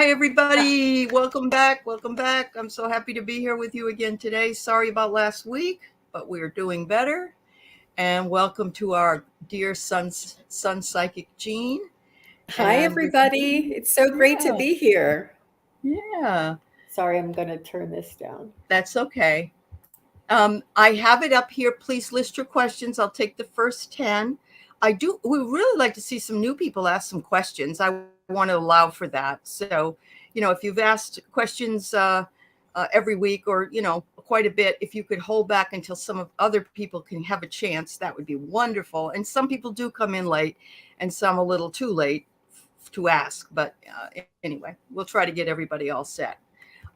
Hi, everybody. Welcome back. Welcome back. I'm so happy to be here with you again today. Sorry about last week, but we're doing better. And welcome to our dear son psychic Jean. Hi, And we're everybody. It's so great to yeah, be here. yeah, Sorry, I'm going to turn this down. that's okay. I have it up here. Please list your questions. I'll take the first 10. We really like to see some new people ask some questions. I want to allow for that. So, if you've asked questions every week or, quite a bit, if you could hold back until some of other people can have a chance, that would be wonderful. And some people do come in late and some a little too late to ask. But anyway, we'll try to get everybody all set.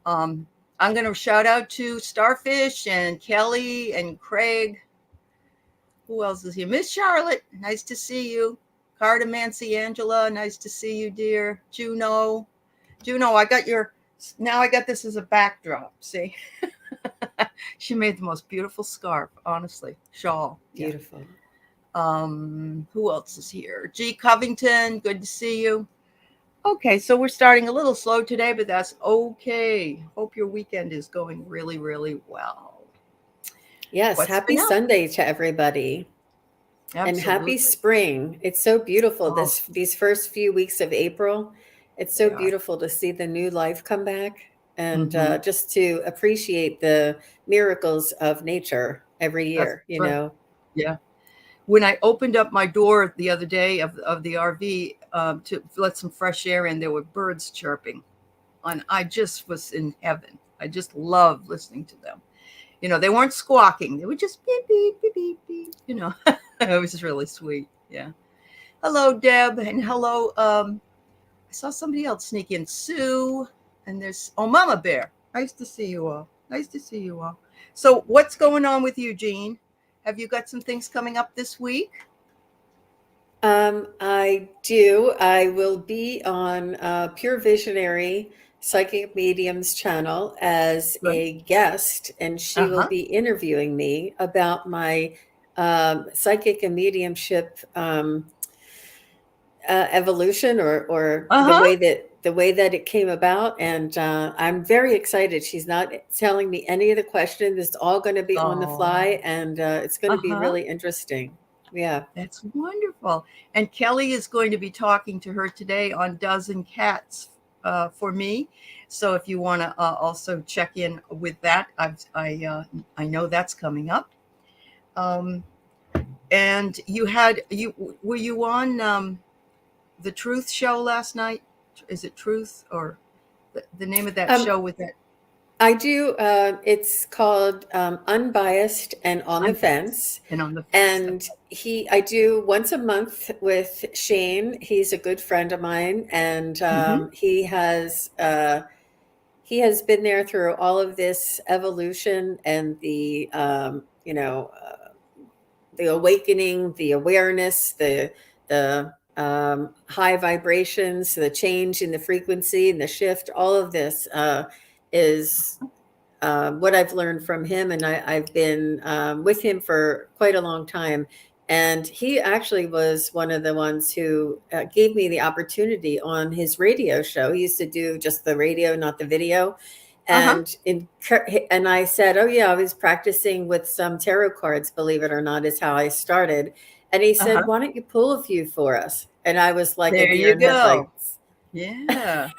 Um, I'm going to shout out to Starfish and Kelly and Craig. Who else is here? Miss Charlotte, nice to see you. Cardamancy Angela, nice to see you, dear. Juno, now I got this as a backdrop. See, she made the most beautiful scarf, honestly. Shawl. Yeah. Beautiful. Who else is here? G. Covington, good to see you. Okay, so we're starting a little slow today, but that's okay. Hope your weekend is going really, really well. Yes, What's happy been up? Sunday to everybody and happy Absolutely. spring. It's so beautiful Oh, these first few weeks of April. It's so they are. beautiful to see the new life come back and Mm-hmm. just to appreciate the miracles of nature every That's year, you right. know. Yeah. When I opened up my door the other day of the RV to let some fresh air in, there were birds chirping. And I just was in heaven. I just loved listening to them. They weren't squawking. They were just beep, beep, beep, beep, beep. It was really sweet. Yeah. Hello, Deb. And hello. I saw somebody else sneak in. Sue. And Mama Bear. Nice to see you all. Nice to see you all. So, what's going on with you, Jean? Have you got some things coming up this week? I do. I will be on Pure Visionary Psychic Mediums channel as Good. a guest, and she Uh will huh. be interviewing me about my psychic and mediumship evolution or Uh huh. the way that it came about. And I'm very excited. She's not telling me any of the questions. It's all going to be on the Oh. fly, and it's going Uh to be huh. really interesting. Yeah. That's wonderful. And Kelly is going to be talking to her today on Dozen Cats for me. So if you want to also check in with that, I know that's coming up. Um, and were you on the Truth Show last night? Is it Truth or the name of that Um, show with that I do. It's called Unbiased and on the unbiased Fence. and on the fence? And I do once a month with Shane. He's a good friend of mine, and Mm-hmm. he has been there through all of this evolution and the awakening, the awareness, the high vibrations, the change in the frequency and the shift. All of this is what I've learned from him, and I've been with him for quite a long time. And he actually was one of the ones who gave me the opportunity on his radio show. He used to do just the radio, not the video. Uh huh. And I said, "Oh yeah, I was practicing with some tarot cards. Believe it or not, is how I started." And he Uh said, huh. "Why don't you pull a few for us?" And I was like a There deer you in go. headlights. Yeah.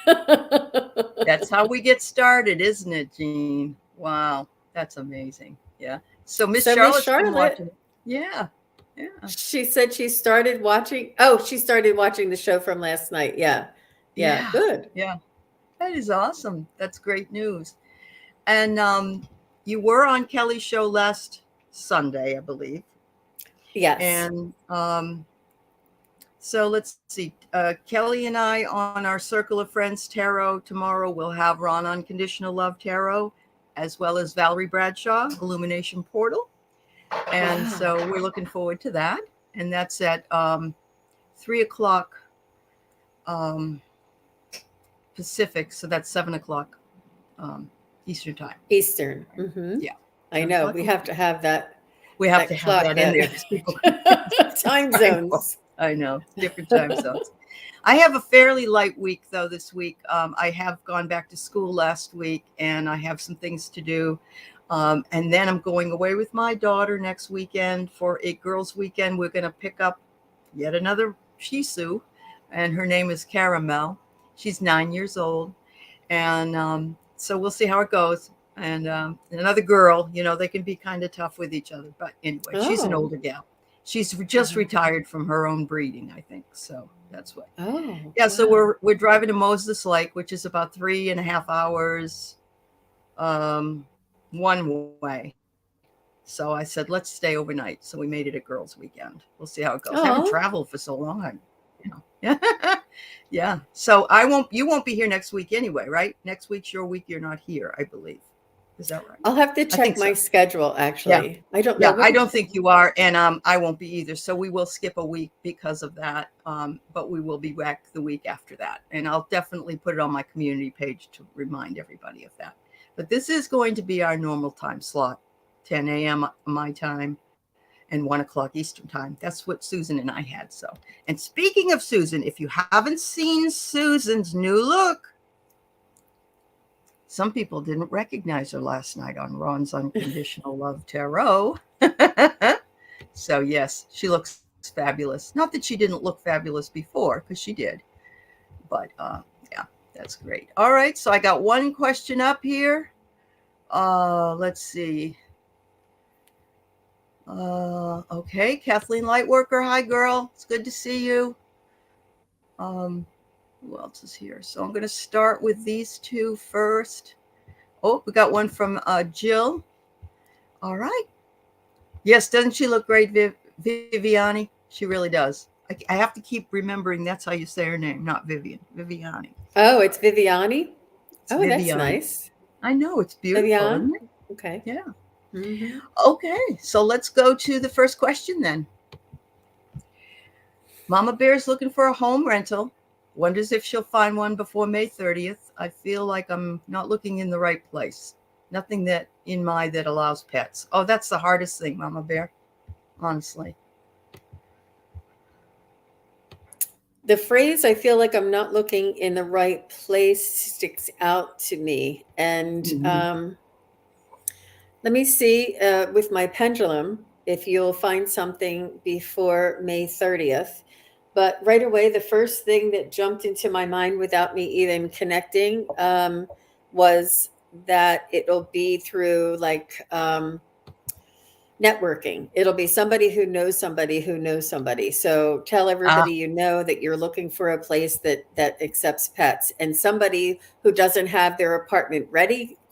That's how we get started, isn't it, Jean? Wow, that's amazing. Yeah. So Miss So Miss Charlotte's been Charlotte, watching. Yeah. Yeah. she said she started watching. Oh, she started watching the show from last night. Yeah. Yeah. Yeah. Good. Yeah. That is awesome. That's great news. And you were on Kelly's show last Sunday, I believe. Yes. And so let's see. Kelly and I on our Circle of Friends Tarot tomorrow. We'll have Ron Unconditional Love Tarot, as well as Valerie Bradshaw, Illumination Portal. And Wow. so we're looking forward to that. And that's at 3 o'clock um, Pacific. So that's 7 o'clock Eastern time. Eastern. Right? Yeah. I Seven know. o'clock We have Eastern. to have We have to that have clock that in that there because people, time I know, zones. I know, different time zones. I have a fairly light week though this week. I have gone back to school last week and I have some things to do. And then I'm going away with my daughter next weekend for a girls' weekend. We're going to pick up yet another Shih Tzu, and her name is Caramel. She's 9 years old. And so we'll see how it goes. And another girl, they can be kind of tough with each other. But anyway, she's an Oh. older gal. She's just retired from her own breeding, I think. So that's what. Oh, Yeah, so wow. we're driving to Moses Lake, which is about 3.5 hours one way. So I said, let's stay overnight. So we made it a girls' weekend. We'll see how it goes. Haven't Oh, traveled for so long. Yeah. Yeah. So you won't be here next week anyway, right? Next week's your week. You're not here, I believe. Is that right? I'll have to I check think my so. schedule, Yeah. actually. I don't know Yeah. what. I don't think you are. And I won't be either. So we will skip a week because of that. But we will be back the week after that. And I'll definitely put it on my community page to remind everybody of that. But this is going to be our normal time slot, 10 a.m. my time and 1 o'clock Eastern time. That's what Susan and I had. So, and speaking of Susan, if you haven't seen Susan's new look, some people didn't recognize her last night on Ron's Unconditional Love Tarot. So, yes, she looks fabulous. Not that she didn't look fabulous before, because she did. But yeah, that's great. All right, so I got one question up here. Let's see. Okay, Kathleen Lightworker. Hi, girl. It's good to see you. Who else is here? So I'm going to start with these two first. Oh, we got one from Jill. All right. Yes, doesn't she look great, Viviani? She really does. I have to keep remembering that's how you say her name, not Vivian. Viviani. Oh, it's Viviani? It's Oh, that's Viviani. nice. I know, it's beautiful, Vivian? isn't it? Okay. Yeah. Mm-hmm. Okay, so let's go to the first question then. Mama Bear's looking for a home rental. Wonders if she'll find one before May 30th. I feel like I'm not looking in the right place. Nothing that in my that allows pets. Oh, that's the hardest thing, Mama Bear. Honestly. The phrase, I feel like I'm not looking in the right place, sticks out to me. And Mhm. let me see with my pendulum if you'll find something before May 30th. But right away, the first thing that jumped into my mind without me even connecting was that it'll be through like networking. It'll be somebody who knows somebody who knows somebody. So tell Ah, everybody you know that you're looking for a place that accepts pets, and somebody who doesn't have their apartment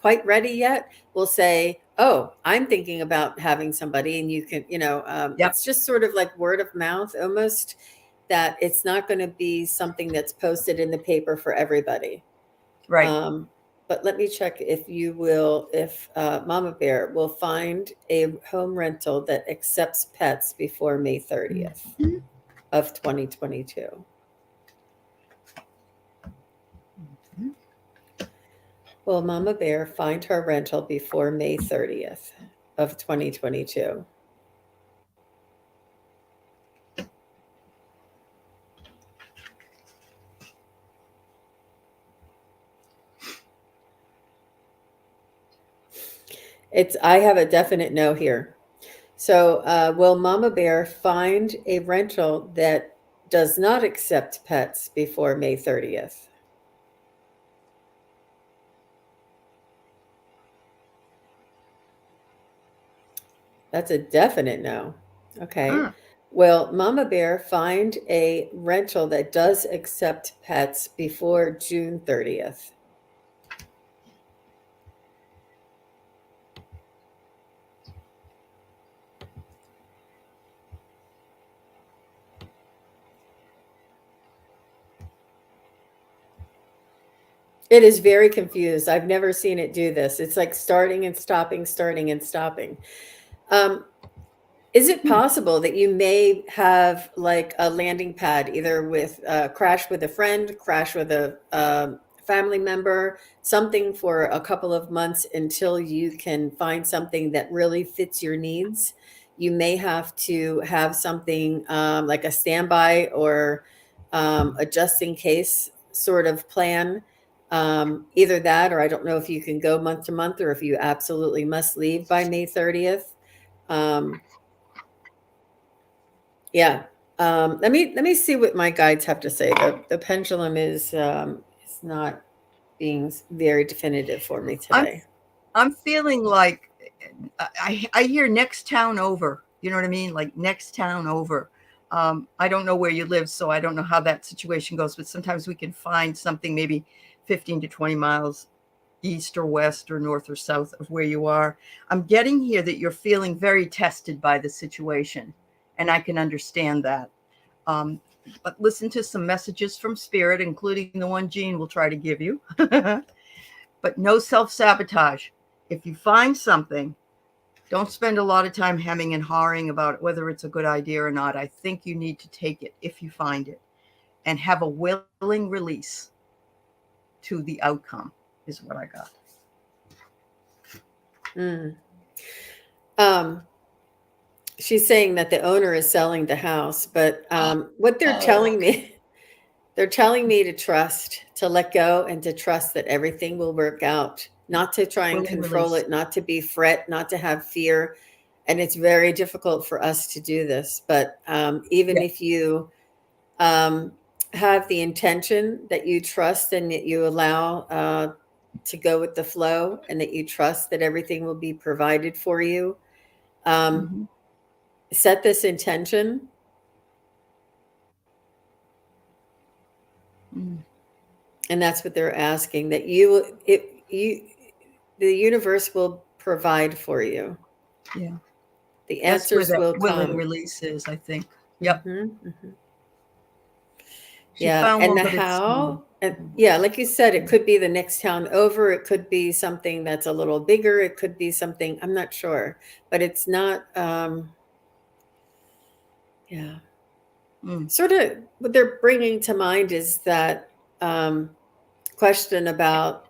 quite ready yet will say, "Oh, I'm thinking about having somebody," and you can, yep, it's just sort of like word of mouth almost. That it's not going to be something that's posted in the paper for everybody. right. Um, but let me check if Mama Bear will find a home rental that accepts pets before May 30th Mhm. of 2022. Will Mama Bear find her rental before May 30th of 2022? I have a definite no here. So, will Mama Bear find a rental that does not accept pets before May 30th? That's a definite no. Okay. Ah, Will Mama Bear find a rental that does accept pets before June 30th? It is very confused. I've never seen it do this. It's like starting and stopping, starting and stopping. Um, Is it hmm. possible that you may have like a landing pad, either with crash with a friend, crash with a family member, something for a couple of months until you can find something that really fits your needs? You may have to have something like a standby or a just in case sort of plan. Either that, or I don't know if you can go month to month, or if you absolutely must leave by May 30th. Yeah. Let me see what my guides have to say. The pendulum is not being very definitive for me I'm today. I'm feeling like I hear next town over. You know what I mean? Like next town over. I don't know where you live, so I don't know how that situation goes. But sometimes we can find something maybe 15 to 20 miles east or west or north or south of where you are. I'm getting here that you're feeling very tested by the situation, and I can understand that. Um, but listen to some messages from spirit, including the one Jean will try to give you. But no self-sabotage. If you find something, don't spend a lot of time hemming and hawing about whether it's a good idea or not. I think you need to take it if you find it and have a willing release to the outcome, is what I got. Mm. She's saying that the owner is selling the house, but what they're telling me, they're telling me to trust, to let go, and to trust that everything will work out, not to try and Willing control release. it, not to be fret, not to have fear. And it's very difficult for us to do this. But even Yeah. if you have the intention that you trust and that you allow to go with the flow, and that you trust that everything will be provided for you, Mm-hmm. set this intention. Mm. And that's what they're asking, that the universe will provide for you. Yeah. The That's where answers that will willing come. release is, I think. Yep. Hmm. She Yeah. found And one, the but it's small. how, and yeah, like you said, it could be the next town over. It could be something that's a little bigger. It could be something, I'm not sure, but it's not, yeah. Mm. Sort of what they're bringing to mind is that question about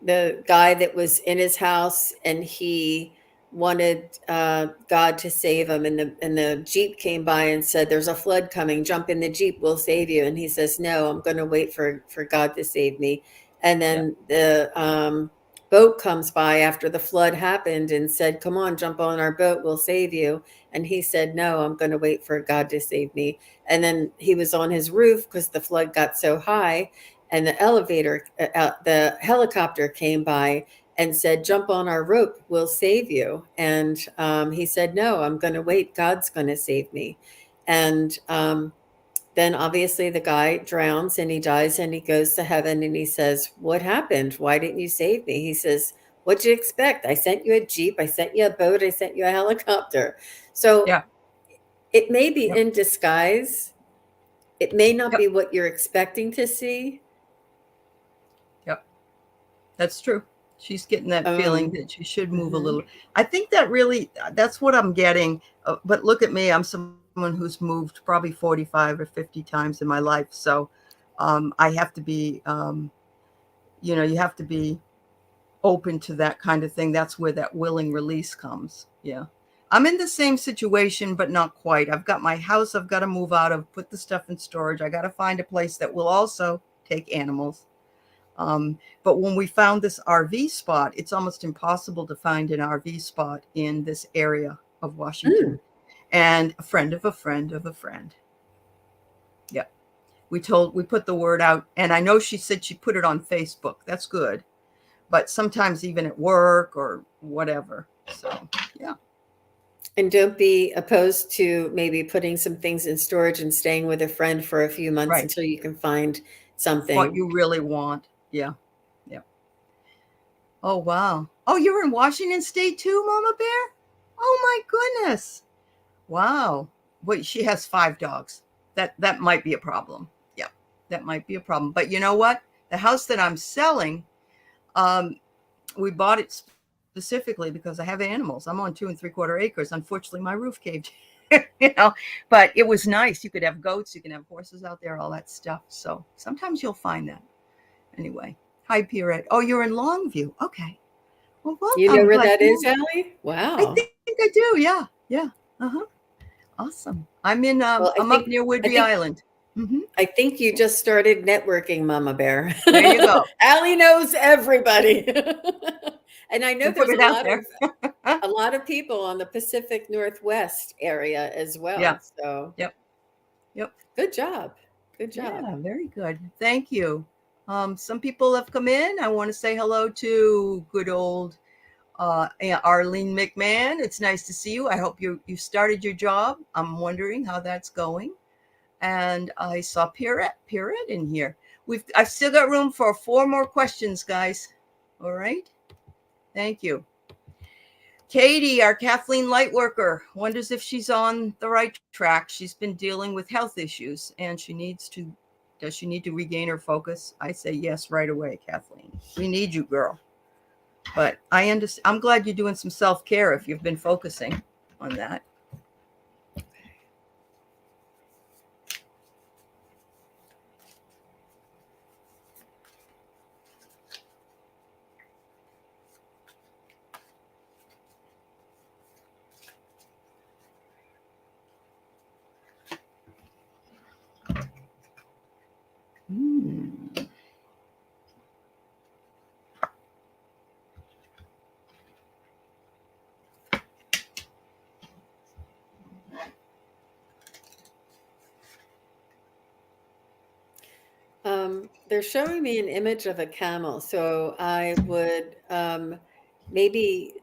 the guy that was in his house, and he wanted God to save him, and the Jeep came by and said, "There's a flood coming. Jump in the Jeep. We'll save you." And he says, "No, I'm going to wait for God to save me." And Yeah. then the boat comes by after the flood happened and said, "Come on, jump on our boat. We'll save you." And he said, "No, I'm going to wait for God to save me." And then he was on his roof because the flood got so high, and the helicopter came by and said, "Jump on our rope, we'll save you." And he said, "No, I'm going to wait. God's going to save me." And then obviously the guy drowns and he dies and he goes to heaven, and he says, "What happened? Why didn't you save me?" He says, "What'd you expect? I sent you a Jeep, I sent you a boat, I sent you a helicopter." So Yeah. it may be Yep. in disguise. It may not Yep. be what you're expecting to see. Yep. That's true. She's getting that feeling that she should move a Mhm. little. I think that really, that's what I'm getting. But look at me. I'm someone who's moved probably 45 or 50 times in my life. So I have to be, you have to be open to that kind of thing. That's where that willing release comes. Yeah. I'm in the same situation, but not quite. I've got my house I've got to move out of, put the stuff in storage. I got to find a place that will also take animals. But when we found this RV spot, it's almost impossible to find an RV spot in this area of Washington. Mm. And a friend of a friend of a friend. Yeah. We put the word out, and I know she said she put it on Facebook. That's good. But sometimes even at work or whatever. So, yeah. And don't be opposed to maybe putting some things in storage and staying with a friend for a few months Right. until you can find What something. you really want. Yeah. Yeah. Oh, wow. Oh, you're in Washington State too, Mama Bear? Oh, my goodness. Wow. Wait, she has 5 dogs. That might be a problem. Yeah. That might be a problem. But you know what? The house that I'm selling, um, we bought it specifically because I have animals. I'm on 2 3/4 acres. Unfortunately, my roof caved, you know, but it was nice. You could have goats, you can have horses out there, all that stuff. So sometimes you'll find that. Anyway, hi, Pierrette. Oh, you're in Longview. Okay. Well, You know welcome. where Glad that you is, moved. Allie? I Wow. think I do. Yeah. Yeah. Uh huh. Awesome. Well, I'm up near I Whidbey think Island. Mhm. I think you just started networking, Mama Bear. There you go. Aley knows everybody. And I know You put there's it out there. a lot of people on the Pacific Northwest area as Yeah. well. So Yep. Yep. good job. Good job. Yeah, very good. Thank you. Some people have come in. I want to say hello to good old Arlene McMahon. It's nice to see you. I hope you started your job. I'm wondering how that's going. And I saw Pierrette in here. I've still got room for 4 more questions, guys. All right. Thank you. Katie, our Kathleen Lightworker, wonders if she's on the right track. She's been dealing with health issues and does she need to regain her focus? I say yes right away, Kathleen. We need you, girl. But I'm glad you're doing some self-care if you've been focusing on that. Hmm. They're showing me an image of a camel, so I would maybe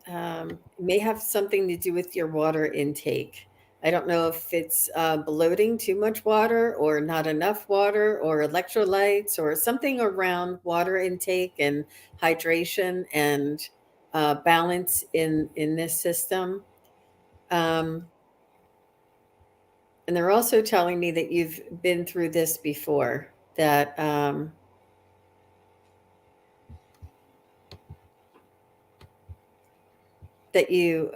may have something to do with your water intake. I don't know if it's bloating too much water or not enough water or electrolytes or something around water intake and hydration and balance in this system. Um, and they're also telling me that you've been through this before, that you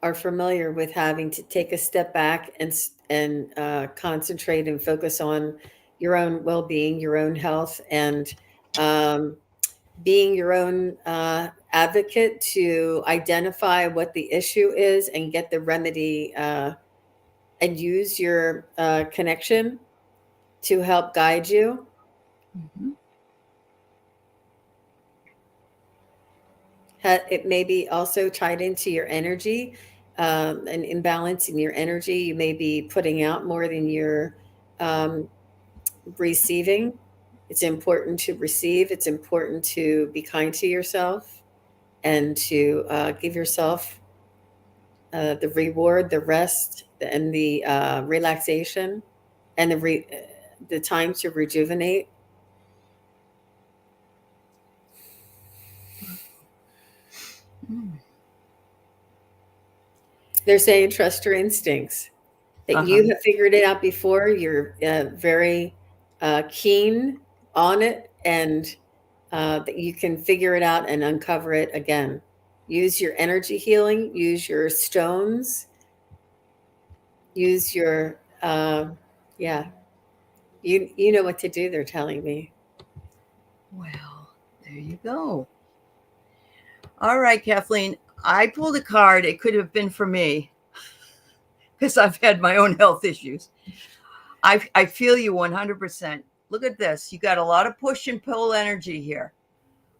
are familiar with having to take a step back and concentrate and focus on your own well-being, your own health, and um, being your own advocate to identify what the issue is and get the remedy and use your connection to help guide you. Mm-hmm. It may be also tied into your energy, an imbalance in your energy. You may be putting out more than you're um, receiving. It's important to receive. It's important to be kind to yourself and to give yourself the reward, the rest, and the relaxation, and the time to rejuvenate. Mm. They're saying trust your instincts. That Uh-huh. you have figured it out before. You're very keen on it, and that you can figure it out and uncover it again. Use your energy healing. Use your stones. Use your yeah. You know what to do. They're telling me. Well, there you go. All right, Kathleen. I pulled a card. It could have been for me because I've had my own health issues. I feel you 100%. Look at this. You got a lot of push and pull energy here.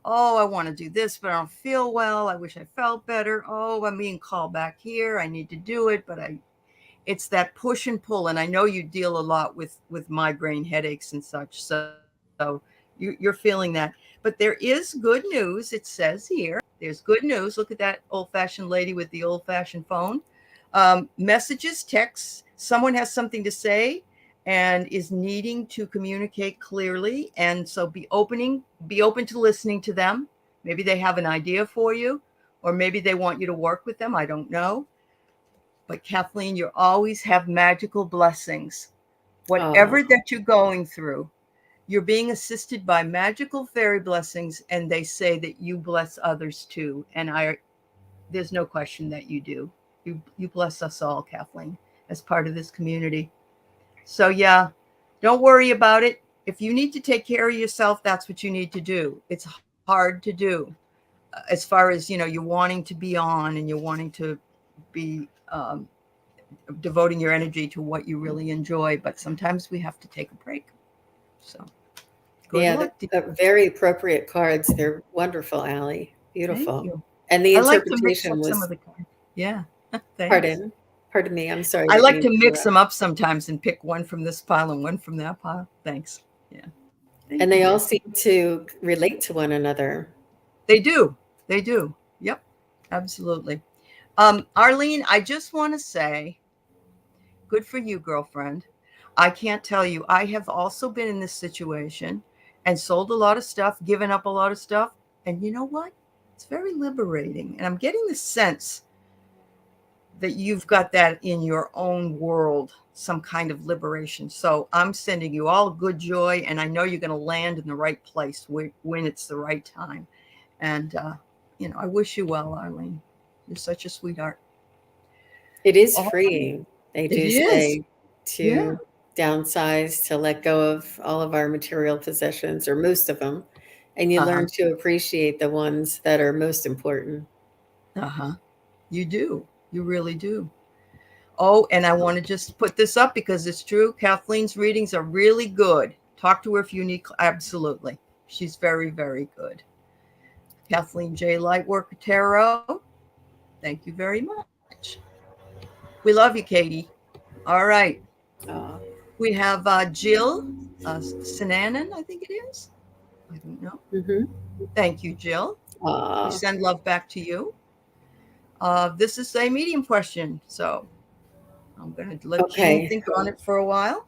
Oh, I want to do this, but I don't feel well. I wish I felt better. Oh, I'm being called back here. I need to do it, but it's that push and pull. And I know you deal a lot with migraine headaches and such. So you're feeling that. But there is good news. It says here, there's good news. Look at that old-fashioned lady with the old-fashioned phone. Messages, texts. Someone has something to say and is needing to communicate clearly. And so be open to listening to them. Maybe they have an idea for you, or maybe they want you to work with them. I don't know. But Kathleen, you always have magical blessings. Whatever Oh, that you're going through, you're being assisted by magical fairy blessings, and they say that you bless others too. And there's no question that you do. You bless us all, Kathleen, as part of this community. So yeah, don't worry about it. If you need to take care of yourself, that's what you need to do. It's hard to do. As far as, you're wanting to be on and you're wanting to be devoting your energy to what you really enjoy. But sometimes we have to take a break. So good Yeah, luck. they're very appropriate cards. They're wonderful, Aley. Thank Beautiful. you. And the I like to mix interpretation up some of was, the cards. Yeah. Thanks. pardon me. I'm sorry. I I didn't like mean to to mix them interrupt. up sometimes and pick one from this pile and one from that pile. Thanks. Yeah. And Thank you, they all dear. seem to relate to one another. They do. They do. Yep. Absolutely. Arlene, I just want to say, good for you, girlfriend. I can't tell you. I have also been in this situation and sold a lot of stuff, given up a lot of stuff. And you know what? It's very liberating. And I'm getting the sense that you've got that in your own world, some kind of liberation. So I'm sending you all good joy, and I know you're going to land in the right place when it's the right time. And, I wish you well, Arlene. You're such a sweetheart. It is Oh, freeing, they it do is. say, Yeah. to downsize, to let go of all of our material possessions, or most of them. And you Uh-huh. learn to appreciate the ones that are most important. Uh-huh. You do. You really do. Oh, and I want to just put this up because it's true. Kathleen's readings are really good. Talk to her if you need. Absolutely. She's very, very good. Kathleen J. Lightworker Tarot. Thank you very much. We love you, Katie. All right. We have Jill Sinanan, I think it is. I don't know. Mm-hmm. Thank you, Jill. We send love back to you. This is a medium question, so I'm going to let Jean think on it for a while.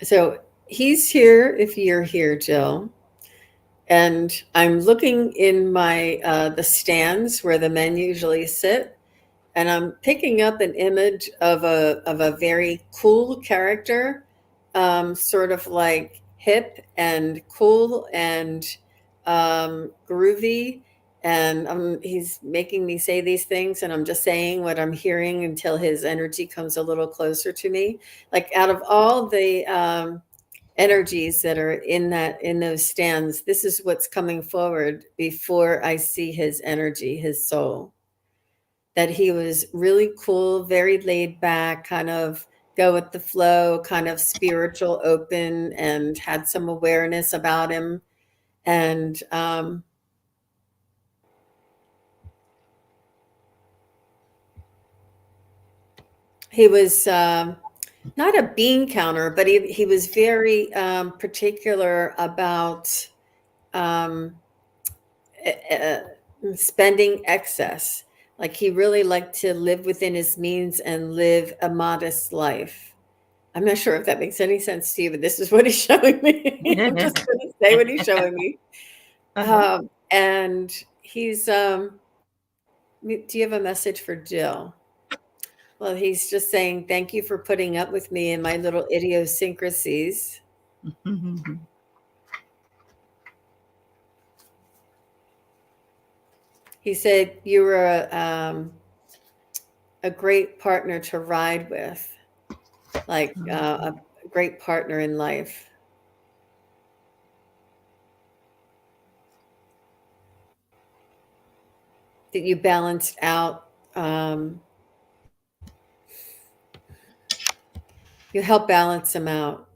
So he's here if you're here, Jill. And I'm looking in my the stands where the men usually sit, and I'm picking up an image of a very cool character, sort of like hip and cool and groovy. And he's making me say these things, and I'm just saying what I'm hearing until his energy comes a little closer to me. Like out of all the energies that are in those stands, this is what's coming forward before I see his energy, his soul. That he was really cool, very laid back, kind of go with the flow, kind of spiritual, open, and had some awareness about him. And he was not a bean counter, but he was very particular about um, spending excess. Like he really liked to live within his means and live a modest life. I'm not sure if that makes any sense to you, but this is what he's showing me. I'm just going to say what he's showing me. And he's, do you have a message for Jill? Well, he's just saying, thank you for putting up with me and my little idiosyncrasies. He said, you were a great partner to ride with, like a great partner in life. That you balanced out. You help balance him out.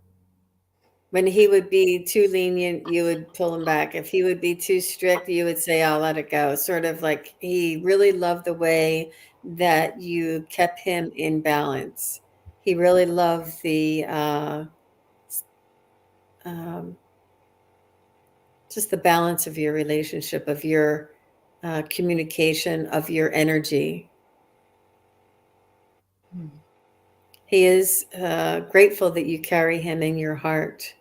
When he would be too lenient, you would pull him back. If he would be too strict, you would say, I'll let it go. Sort of like he really loved the way that you kept him in balance. He really loved the just the balance of your relationship, of your communication, of your energy. He is grateful that you carry him in your heart.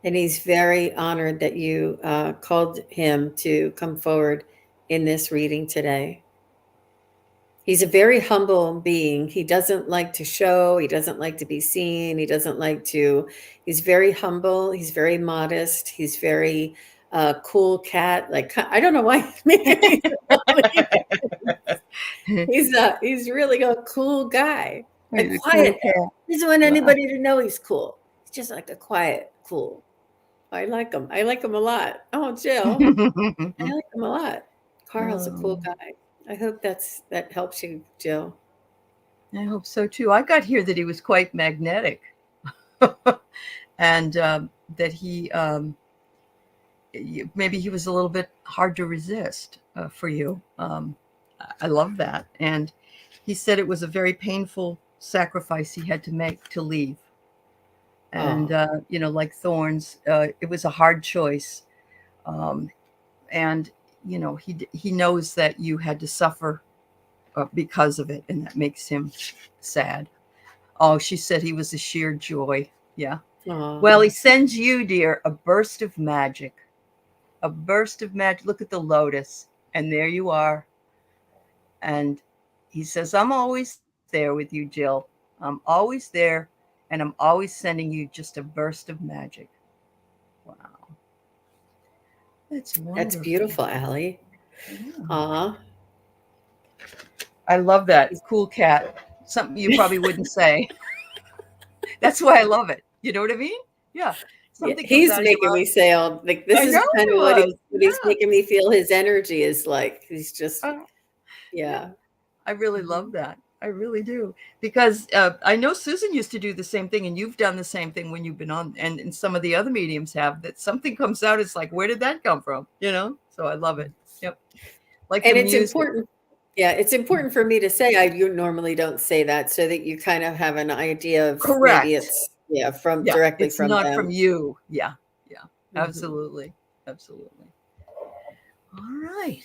And he's very honored that you called him to come forward in this reading today. He's a very humble being. He doesn't like to show. He doesn't like to be seen. He doesn't like to. He's very humble. He's very modest. He's very cool cat. Like I don't know why he's making me. He's really a cool guy. A He's a cool quiet. cat. He doesn't want Wow. anybody to know he's cool. He's just like a quiet, cool. I like him. I like him a lot. Oh, Jill, I like him a lot. Carl's a cool Um, guy. I hope that helps you, Jill. I hope so too. I got here that he was quite magnetic, and that maybe he was a little bit hard to resist for you. I love that, and he said it was a very painful sacrifice he had to make to leave, and Oh, like thorns, it was a hard choice, um, and he knows that you had to suffer because of it, and that makes him sad. Oh, she said he was a sheer joy. Yeah. Well, he oh, sends you, dear, a burst of magic. A burst of magic. Look at the lotus. And there you are. And he says, I'm always there with you, Jill. I'm always there. And I'm always sending you just a burst of magic. Wow. That's that's wonderful. beautiful, Allie. Yeah. Aw. I love that. Cool cat. Something you probably wouldn't say. That's why I love it. You know what I mean? Yeah. Yeah, Something comes he's out of your making mouth. me say all like this I is know kind he of was. what he's Yeah. making me feel his energy is like. He's just Uh, yeah. yeah. I really love Mhm. that. I really do. Because I know Susan used to do the same thing, and you've done the same thing when you've been on, and some of the other mediums have, that something comes out. It's like, where did that come from? So I love it. Yep. Like the And it's music. important. Yeah, it's important for me to say you normally don't say that so that you kind of have an idea of maybe Correct. it's from Yeah. directly It's from not from them. you. Yeah. Yeah. Mhm. Absolutely. Absolutely. All right.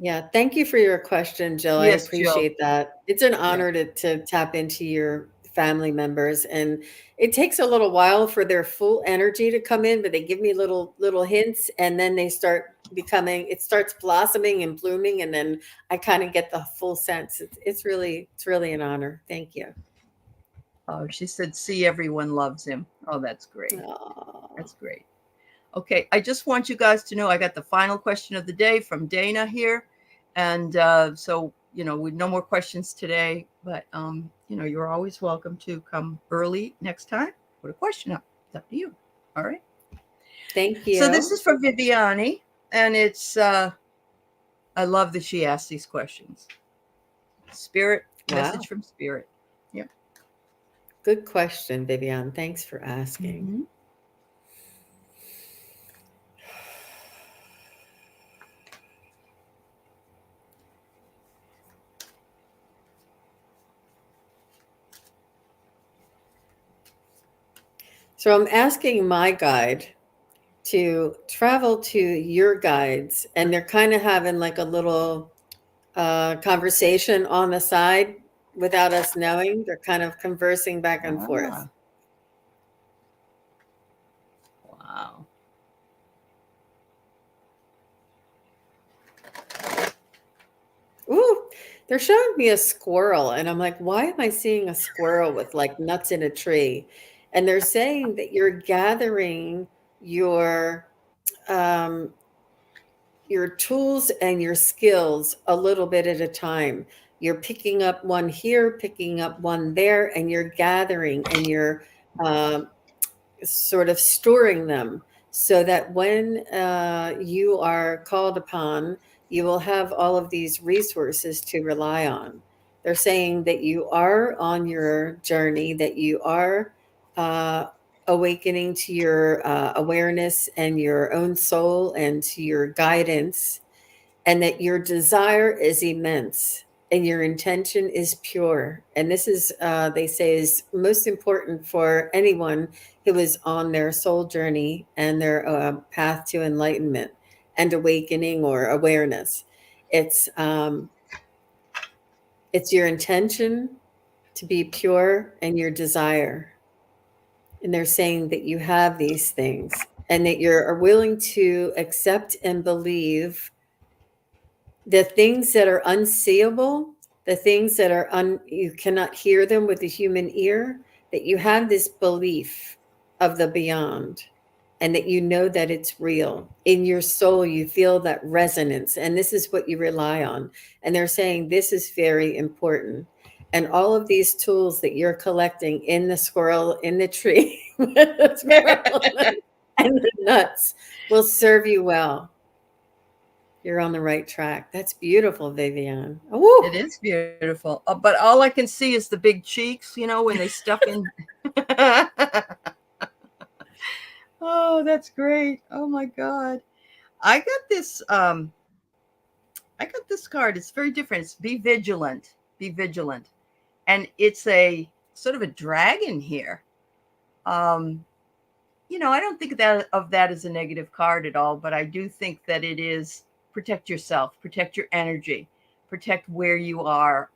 Yeah, thank you for your question, Jill. I Yes, Jill. appreciate that. It's an Yeah. honor to tap into your family members, and it takes a little while for their full energy to come in, but they give me little hints, and then they start becoming. It starts blossoming and blooming, and then I kind of get the full sense. It's really an honor. Thank you. Oh, she said, see, everyone loves him. Oh, that's great. Aw. That's great. Okay, I just want you guys to know I got the final question of the day from Dana here. And so, with no more questions today, but, you're always welcome to come early next time, put a question up. It's up to you. All right. Thank So this you. is from Viviani, and I love that she asked these questions. Spirit, message Wow, from Spirit. Yep. good question, Vivian. Thanks for asking. Mm-hmm. So I'm asking my guide to travel to your guides, and they're kind of having like a little conversation on the side without us knowing. They're kind of conversing back and forth. Ah, wow. Ooh, they're showing me a squirrel, and I'm like, why am I seeing a squirrel with like nuts in a tree? And they're saying that you're gathering your um, your tools and your skills a little bit at a time. You're picking up one here, picking up one there, and you're gathering and you're um, sort of storing them so that when you are called upon, you will have all of these resources to rely on. They're saying that you are on your journey, that you are uh, awakening to your awareness and your own soul and to your guidance, and that your desire is immense and your intention is pure. And this is, they say, is most important for anyone who is on their soul journey and their path to enlightenment and awakening or awareness. It's um, it's your intention to be pure and your desire. And they're saying that you have these things and that you're willing to accept and believe the things that are unseeable, the things that are you cannot hear them with the human ear, that you have this belief of the beyond, and that you know that it's real. In your soul, you feel that resonance, and this is what you rely on. And they're saying this is very important. And all of these tools that you're collecting in the squirrel in the tree the squirrel and the nuts will serve you well. You're on the right track. That's beautiful, Vivian. It Oh, is beautiful. But all I can see is the big cheeks, when they stuff in. Oh, that's great. Oh my God. I got this card. It's very different. It's be vigilant. Be vigilant. And it's a sort of a dragon here. Um I don't think of that as a negative card at all, but I do think that it is protect yourself, protect your energy, protect where you are.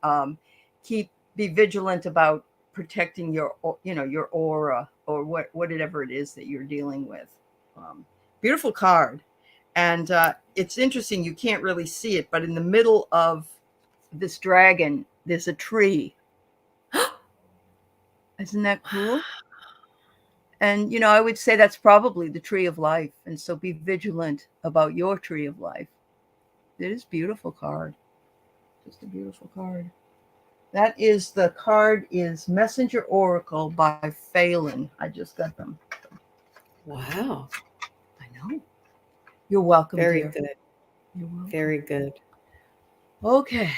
Be vigilant about protecting your aura or whatever it is that you're dealing with. Beautiful card, and it's interesting. You can't really see it, but in the middle of this dragon, there's a tree. Isn't that cool? And, I would say that's probably the tree of life. And so be vigilant about your tree of life. It is a beautiful card. Just a beautiful card. The card is Messenger Oracle by Phelan. I just got them. wow. I know. You're welcome, Very dear. good. You're welcome. Very good. Okay.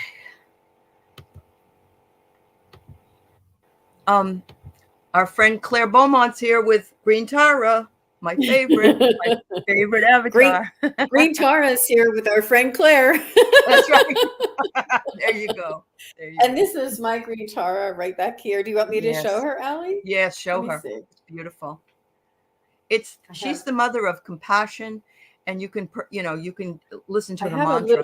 Our friend Claire Beaumont's here with Green Tara, my favorite avatar. Green Tara's here with our friend Claire. That's right. There you go. And this is my Green Tara right back here. Do you want me to show her, Aley? Yes, show her. See. It's beautiful. She's the mother of compassion, and you can listen to her mantra.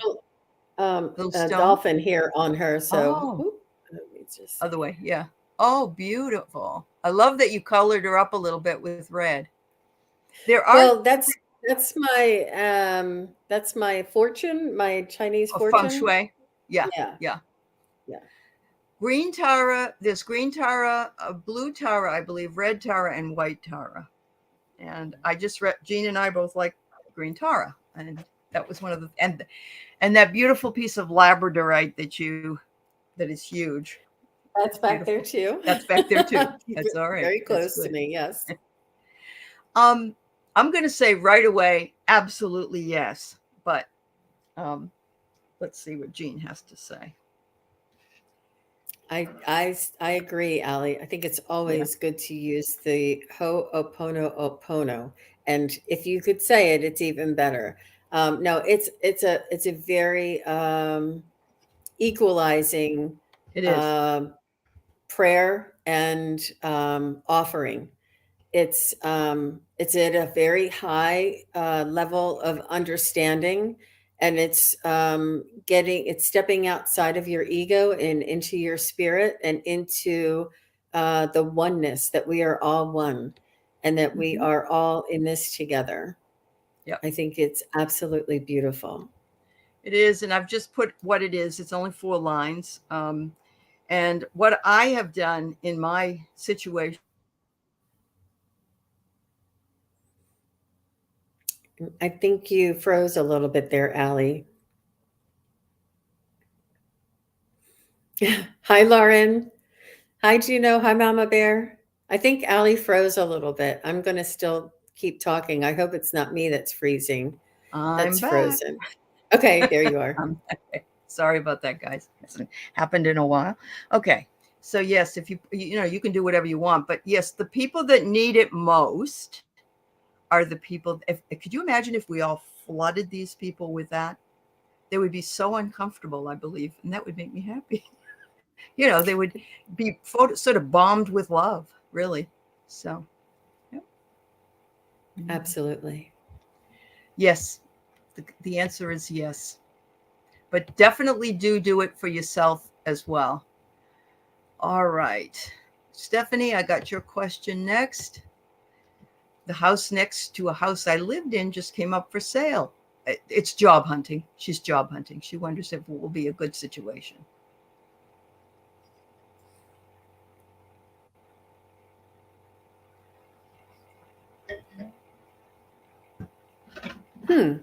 I have a little dolphin here on her. So let me just other way. Yeah. Oh, beautiful. I love that you colored her up a little bit with red. That's my fortune, my Chinese fortune. Feng shui. Yeah. Green Tara, there's green Tara, blue Tara, I believe, red Tara, and white Tara. And I just read, Jean and I both like green Tara. And that was one of the, and that beautiful piece of labradorite that is huge. That's back there too. That's back there too. That's all right. Very close to me. Yes. I'm going to say right away, absolutely yes. But let's see what Jean has to say. I agree, Aley. I think it's always good to use the Ho'oponopono, and if you could say it, it's even better. No, it's a very equalizing prayer and offering. It's at a very high level of understanding, and it's stepping outside of your ego and into your spirit and into the oneness, that we are all one and that we are all in this together. Yeah, I think it's absolutely beautiful. It is, and I've just put what it is. It's only 4 lines. And what I have done in my situation. I think you froze a little bit there, Aley. Hi, Lauren. Hi, Juno. Hi, Mama Bear. I think Aley froze a little bit. I'm going to still keep talking. I hope it's not me that's freezing. That's frozen. Okay, there you are. Sorry about that, guys. Hasn't happened in a while. Okay. So yes, if you can do whatever you want, but yes, the people that need it most are the people. Could you imagine if we all flooded these people with that? They would be so uncomfortable, I believe, and that would make me happy. They would be sort of bombed with love, really. So, yeah. Absolutely. Yes. The answer is yes. But definitely do it for yourself as well. All right. Stephanie, I got your question next. The house next to a house I lived in just came up for sale. It's job hunting. She's job hunting. She wonders if it will be a good situation. Hmm.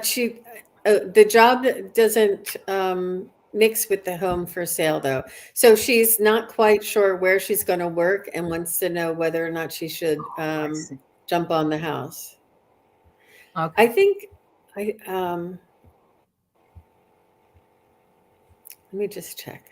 She the job doesn't mix with the home for sale though. So she's not quite sure where she's going to work and wants to know whether or not she should I see. jump on the house. I Okay. think I let me just check.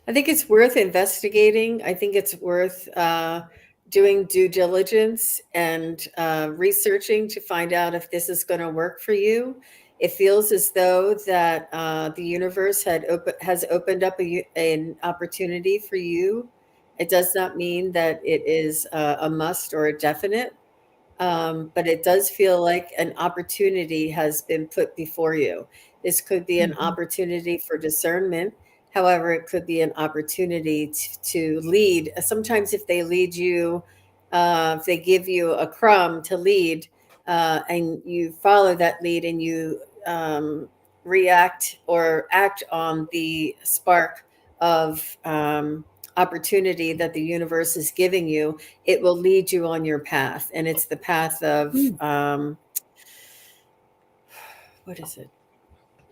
I think it's worth investigating. I think it's worth doing due diligence and researching to find out if this is going to work for you. It feels as though that the universe has opened up an opportunity for you. It does not mean that it is a must or a definite, but it does feel like an opportunity has been put before you. This could be an Mhm. opportunity for discernment. However, it could be an opportunity to lead. Sometimes, if they lead you, if they give you a crumb to lead, and you follow that lead and you react or act on the spark of opportunity that the universe is giving you, it will lead you on your path. And it's the path of, Mm. what is it?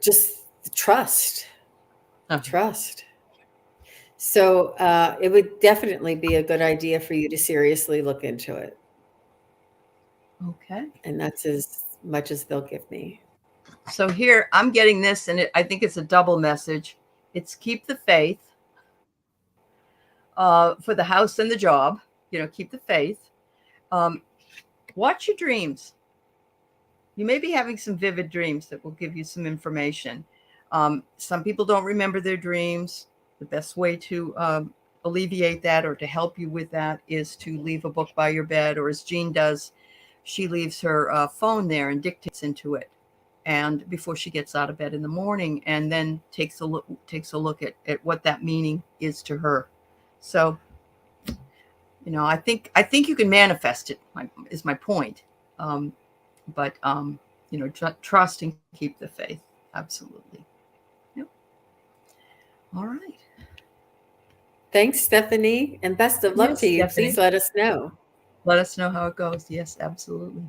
Just trust, Uh-huh. trust. So it would definitely be a good idea for you to seriously look into it. Okay. And that's as much as they'll give me. So here I'm getting this, and I think it's a double message. It's keep the faith for the house and the job. Keep the faith. Um, watch your dreams. You may be having some vivid dreams that will give you some information. Some people don't remember their dreams. The best way to alleviate that or to help you with that is to leave a book by your bed, or as Jean does, she leaves her phone there and dictates into it, and before she gets out of bed in the morning, and then takes a look at what that meaning is to her. So I think you can manifest it. Is my point. But trust and keep the faith. Absolutely. Yep. All right. Thanks, Stephanie, and best of luck Yes, to you. Please Stephanie. let us know. Let us know how it goes. Yes, absolutely.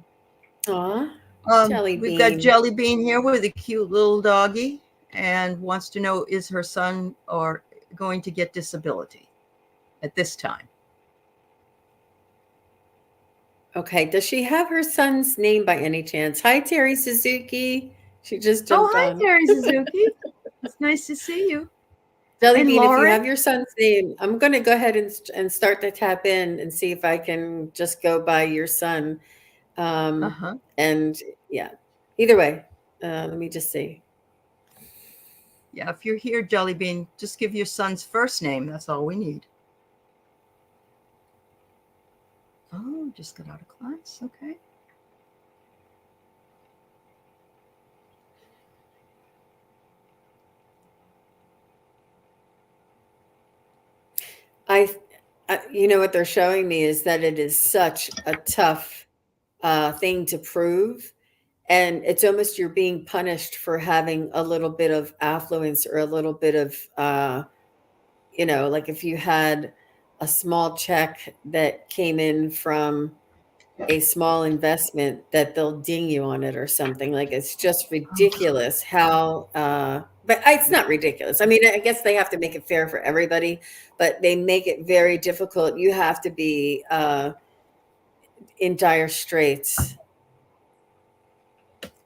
Aw, Jelly We've got Bean. Jelly Bean here with a cute little doggy, and wants to know, is her son or going to get disability at this time? Okay, does she have her son's name by any chance? Hi, Terry Suzuki. She just Oh, jumped hi, on. Terry Suzuki. It's nice to see you. Jelly And Bean, if you Lauren. have your son's name, I'm going to go ahead and start to tap in and see if I can just go by your son. Uh-huh. And yeah, either way, let me just see. Yeah, if you're here, Jelly Bean, just give your son's first name. That's all we need. Oh, just got out of class. Okay. I, you know, what they're showing me is that it is such a tough thing to prove. And it's almost you're being punished for having a little bit of affluence or a little bit of, like if you had a small check that came in from a small investment, that they'll ding you on it or something. Like it's just ridiculous how but it's not ridiculous. I mean, I guess they have to make it fair for everybody, but they make it very difficult. You have to be in dire straits.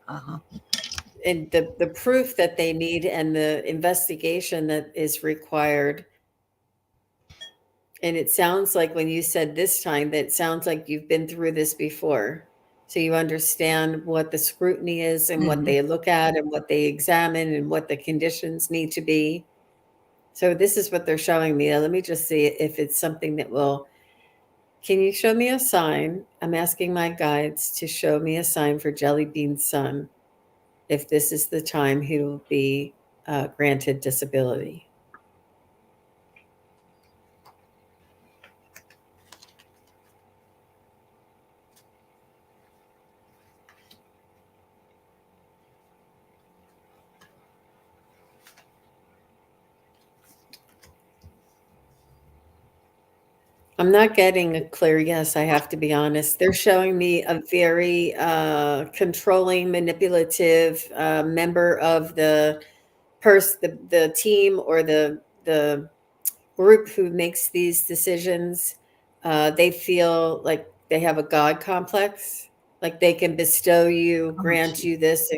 Uh-huh. And the proof that they need and the investigation that is required. And it sounds like when you said this time, that sounds like you've been through this before. So you understand what the scrutiny is and what Mm-hmm. they look at and what they examine and what the conditions need to be. So this is what they're showing me. Let me just see if it's something that will. Can you show me a sign? I'm asking my guides to show me a sign for Jelly Bean's son, if this is the time he will be granted disability. I'm not getting a clear yes, I have to be honest. They're showing me a very controlling, manipulative member of the team or the group who makes these decisions. They feel like they have a God complex, like they can bestow you, Oh, grant gee. you this,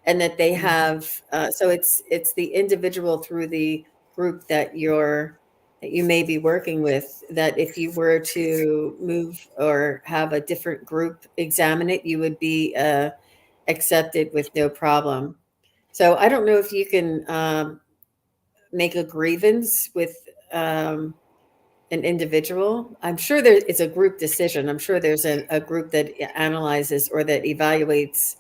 and that they Mhm. have. So it's the individual through the group that you may be working with. That if you were to move or have a different group examine it, you would be accepted with no problem. So I don't know if you can make a grievance with an individual. I'm sure there it's a group decision. I'm sure there's a group that analyzes or that evaluates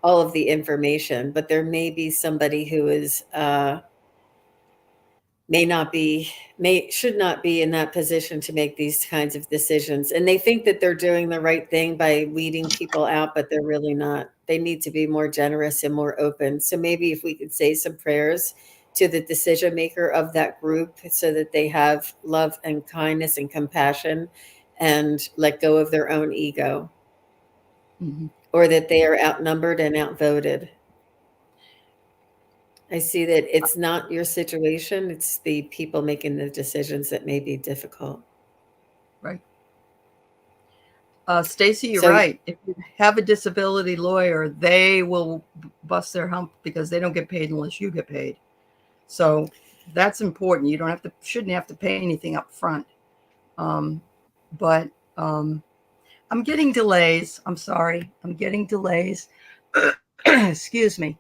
all of the information, but there may be somebody who is may not be may should not be in that position to make these kinds of decisions, and they think that they're doing the right thing by weeding people out, but they're really not. They need to be more generous and more open. So maybe if we could say some prayers to the decision maker of that group so that they have love and kindness and compassion and let go of their own ego, Mhm. or that they are outnumbered and outvoted. I see that it's not your situation, it's the people making the decisions that may be difficult. Right. Stacy, you're So, right. If you have a disability lawyer, they will bust their hump because they don't get paid unless you get paid. So that's important. You don't have to, shouldn't have to pay anything up front. Um, but I'm getting delays. I'm sorry. I'm getting delays. Excuse me.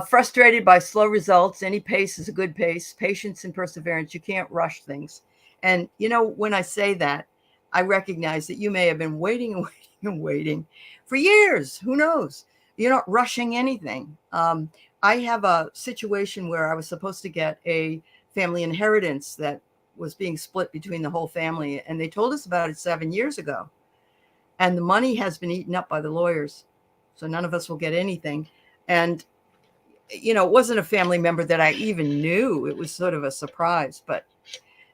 Frustrated by slow results. Any pace is a good pace. Patience and perseverance. You can't rush things. And, you know, when I say that, I recognize that you may have been waiting and waiting and waiting for years. Who knows? You're not rushing anything. I have a situation where I was supposed to get a family inheritance that was being split between the whole family. And they told us about it 7 years ago. And the money has been eaten up by the lawyers. So none of us will get anything. And, you know, it wasn't a family member that I even knew. It was sort of a surprise. But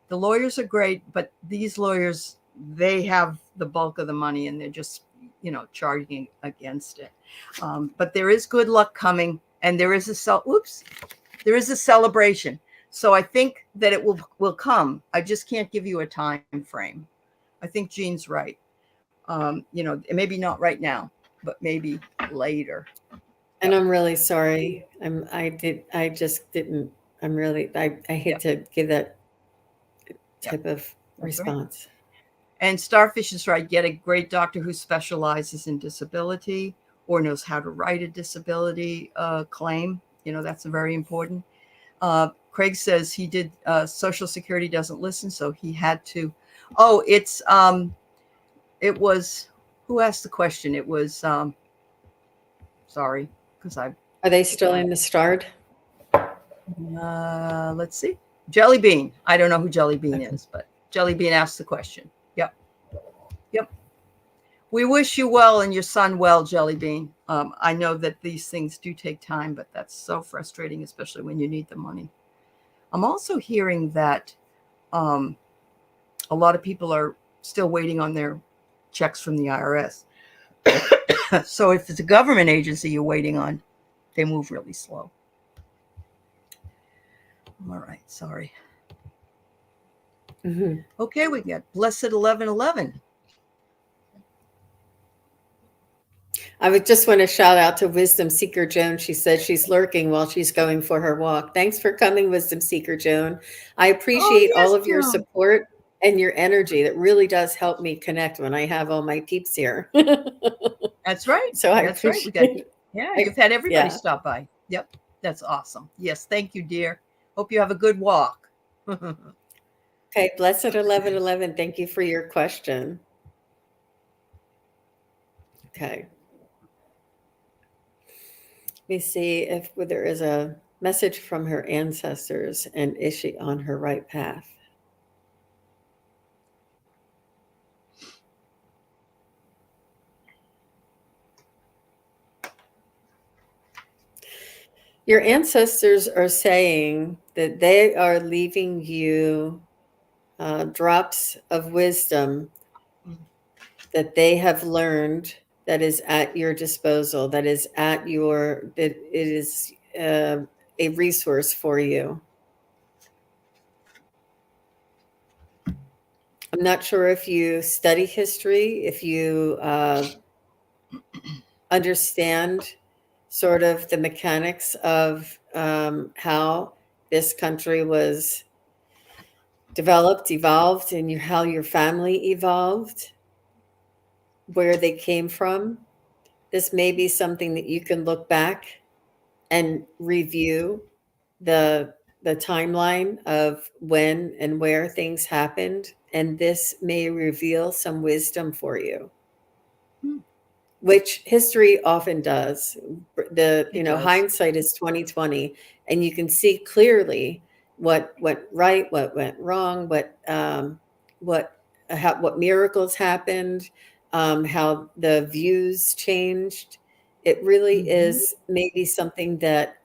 the lawyers are great. But these lawyers, they have the bulk of the money and they're just, you know, charging against it. But there is good luck coming. And there is there is a celebration. So I think that it will come. I just can't give you a time frame. I think Jean's right. You know, maybe not right now, but maybe later. and Yep. I'm really sorry. I just didn't, I hate Yep. to give that Yep. type of That's right. response. And Starfish is right. Get a great doctor who specializes in disability or knows how to write a disability claim. You know, that's very important. Craig says he did, Social Security doesn't listen, so he had to. Oh, it was, who asked the question? It was, sorry, because I've Are they still forgotten. in the starred? Let's see. Jelly Bean. I don't know who Jelly Bean Okay. is, but Jelly Bean asked the question. Yep. Yep. We wish you well and your son well, Jelly Bean. I know that these things do take time, but that's so frustrating, especially when you need the money. I'm also hearing that um, a lot of people are still waiting on their checks from the IRS. So if it's a government agency you're waiting on, they move really slow. All right. Sorry. Mhm. Okay. We got Blessed 1111. I would just want to shout out to Wisdom Seeker Joan. She said she's lurking while she's going for her walk. Thanks for coming, Wisdom Seeker Joan. I Oh, appreciate all yes, of your Joan. support and your energy. That really does help me connect when I have all my peeps here. That's right. So I That's right. We got, appreciate yeah, I, you've had everybody yeah. stop by. Yep. That's awesome. Yes. Thank you, dear. Hope you have a good walk. Okay, Blessed 1111, thank you for your question. Okay. Let me see if there is a message from her ancestors and is she on her right path? Your ancestors are saying that they are leaving you drops of wisdom that they have learned, that is at your disposal, that it is a resource for you. I'm not sure if you study history, if you understand sort of the mechanics of how this country was developed, evolved, and how your family evolved, where they came from. This may be something that you can look back and review the timeline of when and where things happened, and this may reveal some wisdom for you, which history often does. It does. Hindsight is 2020, and you can see clearly what went right, what went wrong, what miracles happened, how the views changed. It really is maybe something that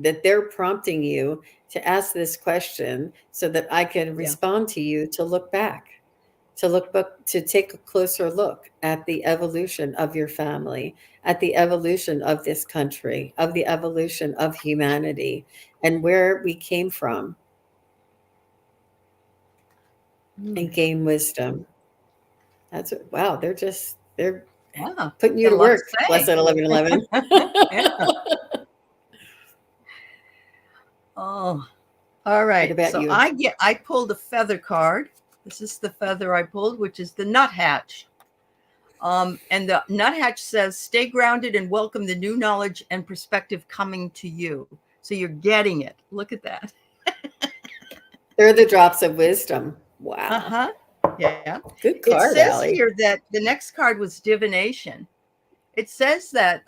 that they're prompting you to ask this question so that I can respond to you to look back, to take a closer look at the evolution of your family, at the evolution of this country, of the evolution of humanity, and where we came from, and gain wisdom. Wow, they're putting you Got a to lot work, to say. Blessed 1111. Yeah. Oh, all right. about So you? I pulled a feather card. This is the feather I pulled, which is the nuthatch. And the nuthatch says, stay grounded and welcome the new knowledge and perspective coming to you. So you're getting it. Look at that. They're the drops of wisdom. Wow. Uh-huh. Yeah. Good It card, says Aley. here that the next card was divination. It says that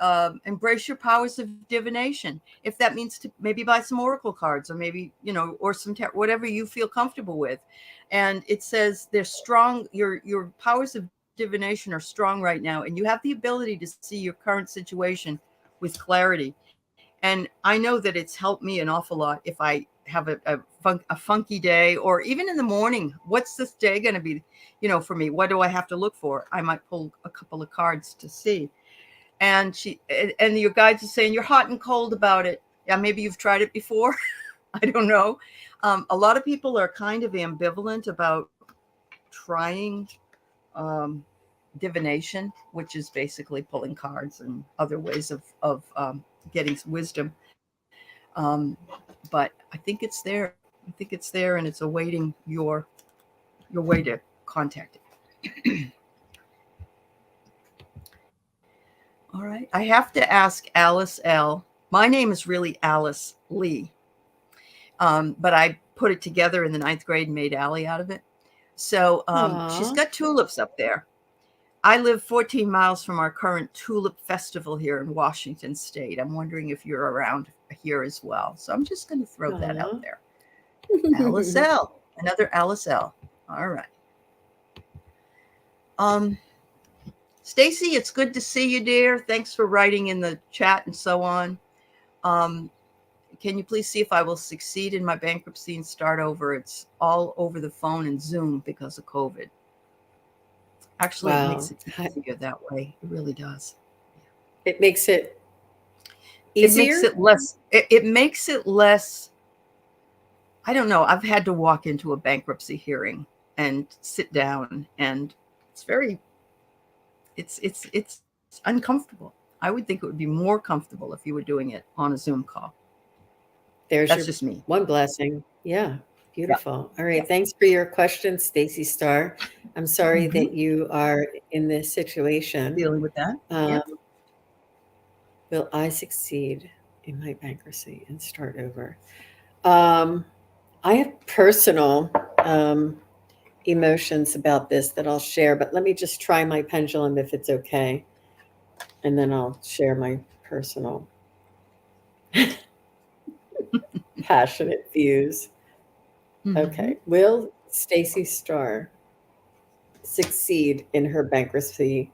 embrace your powers of divination. If that means to maybe buy some oracle cards, or maybe, or some whatever you feel comfortable with. And it says they're strong. Your powers of divination are strong right now, and you have the ability to see your current situation with clarity. And I know that it's helped me an awful lot if I have a funky day, or even in the morning. What's this day going to be, for me? What do I have to look for? I might pull a couple of cards to see. And your guides are saying you're hot and cold about it. Yeah, maybe you've tried it before. I don't know. A lot of people are kind of ambivalent about trying divination, which is basically pulling cards and other ways of getting wisdom. But I think it's there. I think it's there, and it's awaiting your way to contact it. All right. I have to ask Alice L. My name is really Alice Lee, but I put it together in the 9th grade and made Aley out of it. So she's got tulips up there. I live 14 miles from our current tulip festival here in Washington State. I'm wondering if you're around here as well. So I'm just going to throw that out there. Alice L. Another Alice L. All right. Stacy, it's good to see you, dear. Thanks for writing in the chat and so on. Can you please see if I will succeed in my bankruptcy and start over? It's all over the phone and Zoom because of COVID. Actually, It makes it easier that way. It really does. It makes it easier? It makes it less. It makes it less. I don't know. I've had to walk into a bankruptcy hearing and sit down, and it's very, it's uncomfortable. I would think it would be more comfortable if you were doing it on a Zoom call. That's just me. One blessing. Yeah. Beautiful. Yeah. All right. Yeah. Thanks for your question, Stacy Starr. I'm sorry that you are in this situation. Dealing with that. Will I succeed in my bankruptcy and start over? I have personal emotions about this that I'll share, but let me just try my pendulum if it's okay. And then I'll share my personal passionate views. Okay. Will Stacy Starr succeed in her bankruptcy?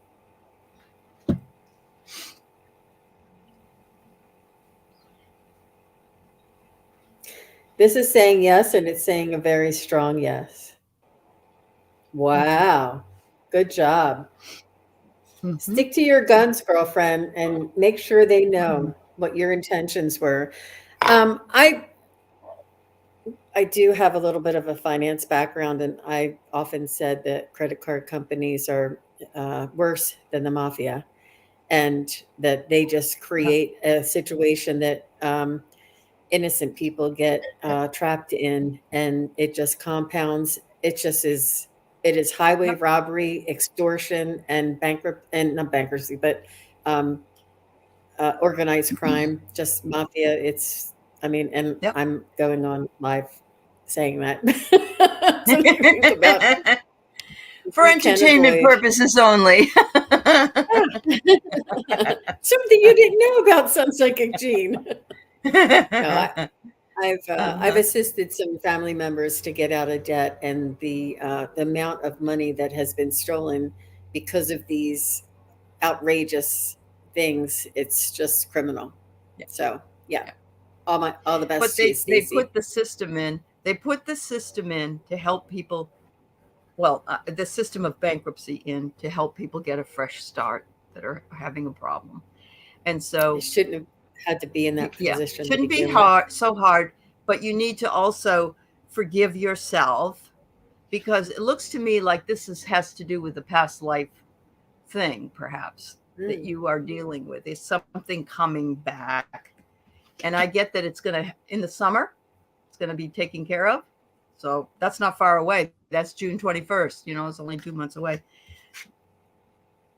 This is saying yes, and it's saying a very strong yes. Wow. Good job. Mm-hmm. Stick to your guns, girlfriend, and make sure they Mm-hmm. know what your intentions were. I do have a little bit of a finance background, and I often said that credit card companies are worse than the mafia, and that they just Yeah. create a situation that innocent people get trapped in, and it just compounds. It just is. It is highway Yep. robbery, extortion, and and not bankruptcy, but um, organized crime, just mafia. It's, I mean, and Yep. I'm going on live saying that. Something you think about For you can't entertainment avoid. purposes only. Something you didn't know about SunPsychic Gene. No, I've Uh-huh. assisted some family members to get out of debt, and the amount of money that has been stolen because of these outrageous things, it's just criminal. Yeah. So yeah, Yeah. all the But best to you, they Stacy. put the system in. They put the system in to help people. Well, the system of bankruptcy in to help people get a fresh start that are having a problem. And It so, shouldn't have had to be in that yeah, position to shouldn't be begin with. hard, so hard, but you need to also forgive yourself because it looks to me like has to do with the past life thing, perhaps that Mm. you are dealing with. Is something coming back, and I get that it's going to in the summer. It's going to be taken care of. So that's not far away. That's June 21st. You know, it's only 2 months away.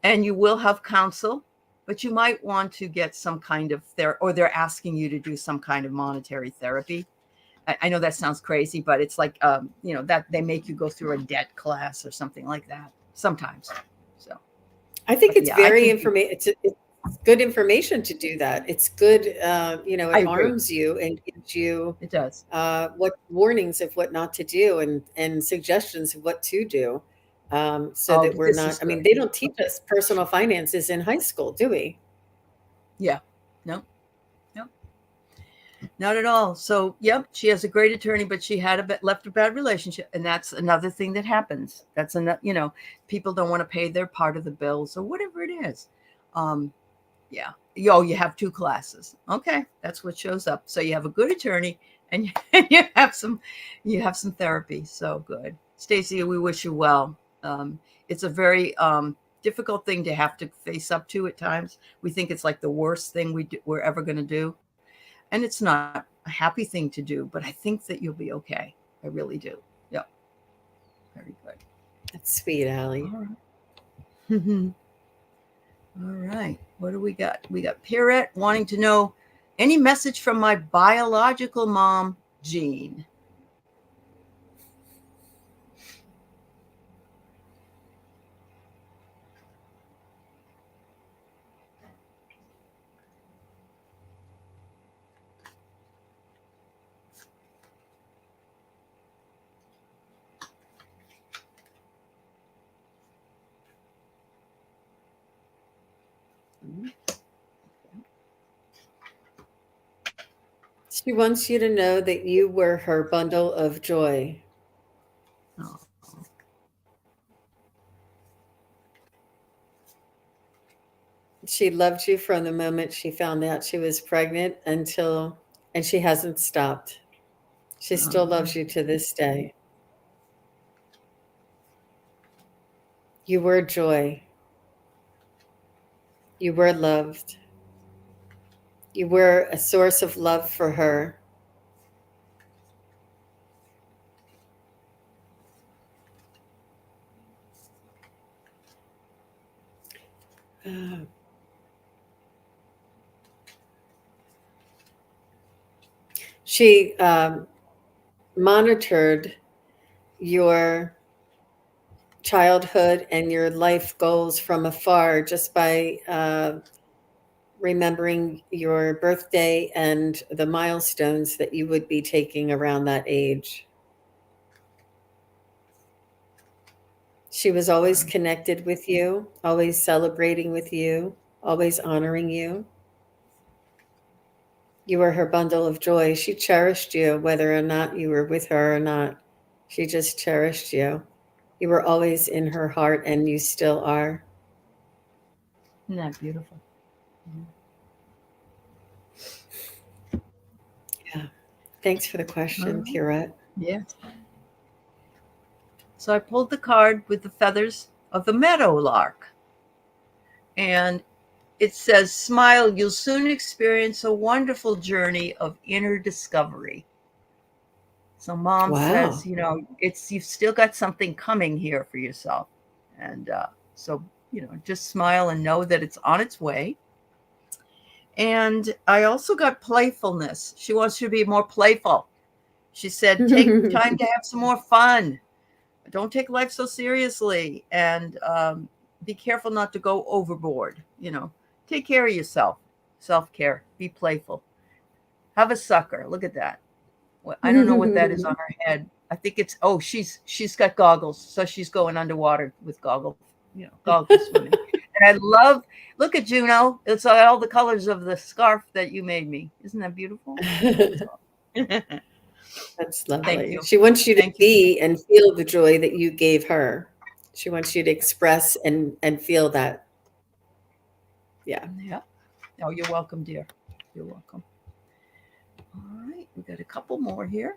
And you will have counsel, but you might want to get some kind of therapy, or they're asking you to do some kind of monetary therapy. I know that sounds crazy, but it's like, that they make you go through a debt class or something like that sometimes. So, I think but it's yeah, I very think it's good information to do that. It's good, I it agree. arms you and gives you It does. what warnings of what not to do, and suggestions of what to do, so Oh, that we're this not. is I mean, good. they don't teach us personal finances in high school, do we? Yeah. No, no, not at all. So, yep, she has a great attorney, but she had left a bad relationship, and that's another thing that happens. That's another, people don't want to pay their part of the bills or whatever it is. Um, yeah. You have two classes. Okay, that's what shows up. So you have a good attorney, and and you have some therapy. So good, Stacy. We wish you well. It's a very difficult thing to have to face up to at times. We think it's like the worst thing we're ever going to do, and it's not a happy thing to do. But I think that you'll be okay. I really do. Yeah, very good. That's sweet, Allie. All right. All right. What do we got? We got Pierrette wanting to know any message from my biological mom, Jean. She wants you to know that you were her bundle of joy. Oh, She loved you from the moment she found out she was pregnant and she hasn't stopped. She still oh, loves you to this day. You were joy. You were loved. You were a source of love for her. Uh, she monitored your childhood and your life goals from afar just by remembering your birthday and the milestones that you would be taking around that age. She was always connected with you, always celebrating with you, always honoring you. You were her bundle of joy. She cherished you, whether or not you were with her or not. She just cherished you. You were always in her heart, and you still are. Isn't that beautiful? Yeah. Thanks for the All question, right. Pierrette. Yes. So I pulled the card with the feathers of the meadowlark. And it says, smile, you'll soon experience a wonderful journey of inner discovery. So mom says, Wow. you've still got something coming here for yourself. And so, just smile and know that it's on its way. And I also got playfulness. She wants you to be more playful. She said, take time to have some more fun. Don't take life so seriously, and be careful not to go overboard. Take care of yourself. Self-care. Be playful. Have a sucker. Look at that. I don't know what that is on her head. I think it's she's got goggles, so she's going underwater with goggles swimming. And I love, look at Juno. It's all the colors of the scarf that you made me. Isn't that beautiful? That's Thank lovely. you. She wants you to Thank you. be and feel the joy that you gave her. She wants you to express and feel that. Yeah. Yeah. Oh, you're welcome, dear. You're welcome. All right, we got a couple more here.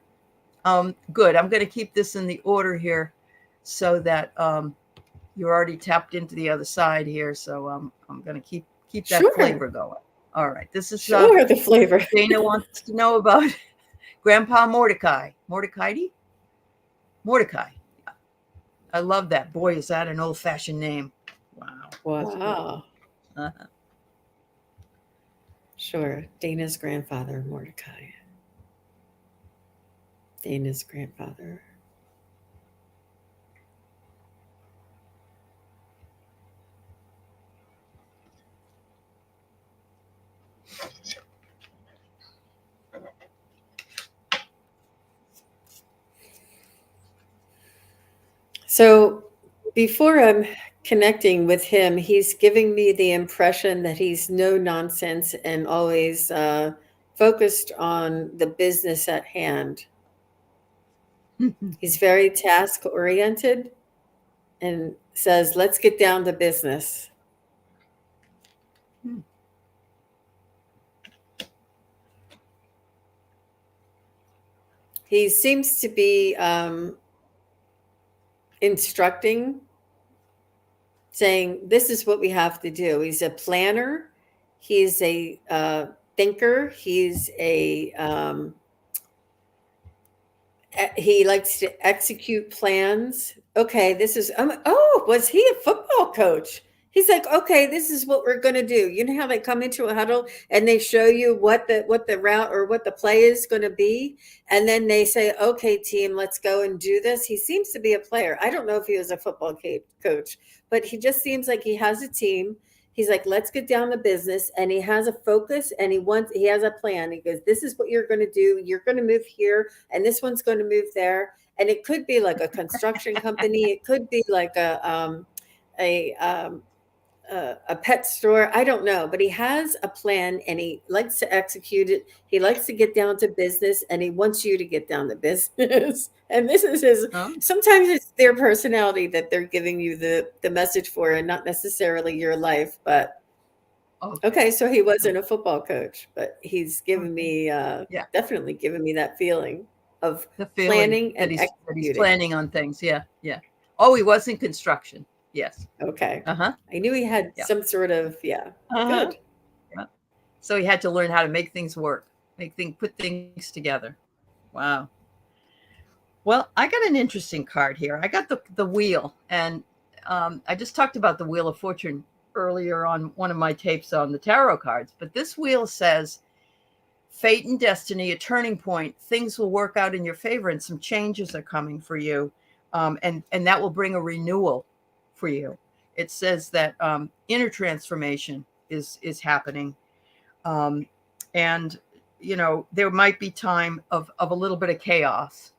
Good. I'm going to keep this in the order here, so that you're already tapped into the other side here. So I'm going to keep that flavor Sure. going. All right. This is Sure, the flavor. Dana wants to know about Grandpa Mordecai. Mordecai? Mordecai. I love that. Boy, is that an old-fashioned name. Wow. Wow. Uh-huh. Sure. Dana's grandfather, Mordecai. Dana's grandfather. So before I'm connecting with him, he's giving me the impression that he's no nonsense and always focused on the business at hand. He's very task oriented and says, let's get down to business. He seems to be instructing, saying, this is what we have to do. He's a planner. He's a thinker. He's he likes to execute plans. Okay, this is, was he a football coach? He's like, okay, this is what we're going to do. You know how they come into a huddle and they show you what the route or what the play is going to be, and then they say, okay, team, let's go and do this. He seems to be a player. I don't know if he was a football coach, but he just seems like he has a team. He's like, let's get down to business, and he has a focus, and he has a plan. He goes, this is what you're going to do. You're going to move here, and this one's going to move there. And it could be like a construction company. It could be like a pet store. I don't know, but he has a plan, and he likes to execute it. He likes to get down to business, and he wants you to get down to business. And this is his. Oh, Sometimes it's their personality that they're giving you the message for, and not necessarily your life. But okay, so he wasn't a football coach, but he's given me yeah. definitely given me that feeling of The feeling planning that and he's executing. planning on things. Yeah. Yeah. Oh, he was in construction. Yes. Okay. Uh-huh. I knew he had Yeah. some sort of, Uh-huh. good. Yeah. So he had to learn how to make things work, put things together. Wow. Well, I got an interesting card here. I got the wheel, and I just talked about the Wheel of Fortune earlier on one of my tapes on the tarot cards. But this wheel says, fate and destiny, a turning point. Things will work out in your favor, and some changes are coming for you, and that will bring a renewal for you. It says that inner transformation is happening, and there might be time of a little bit of chaos.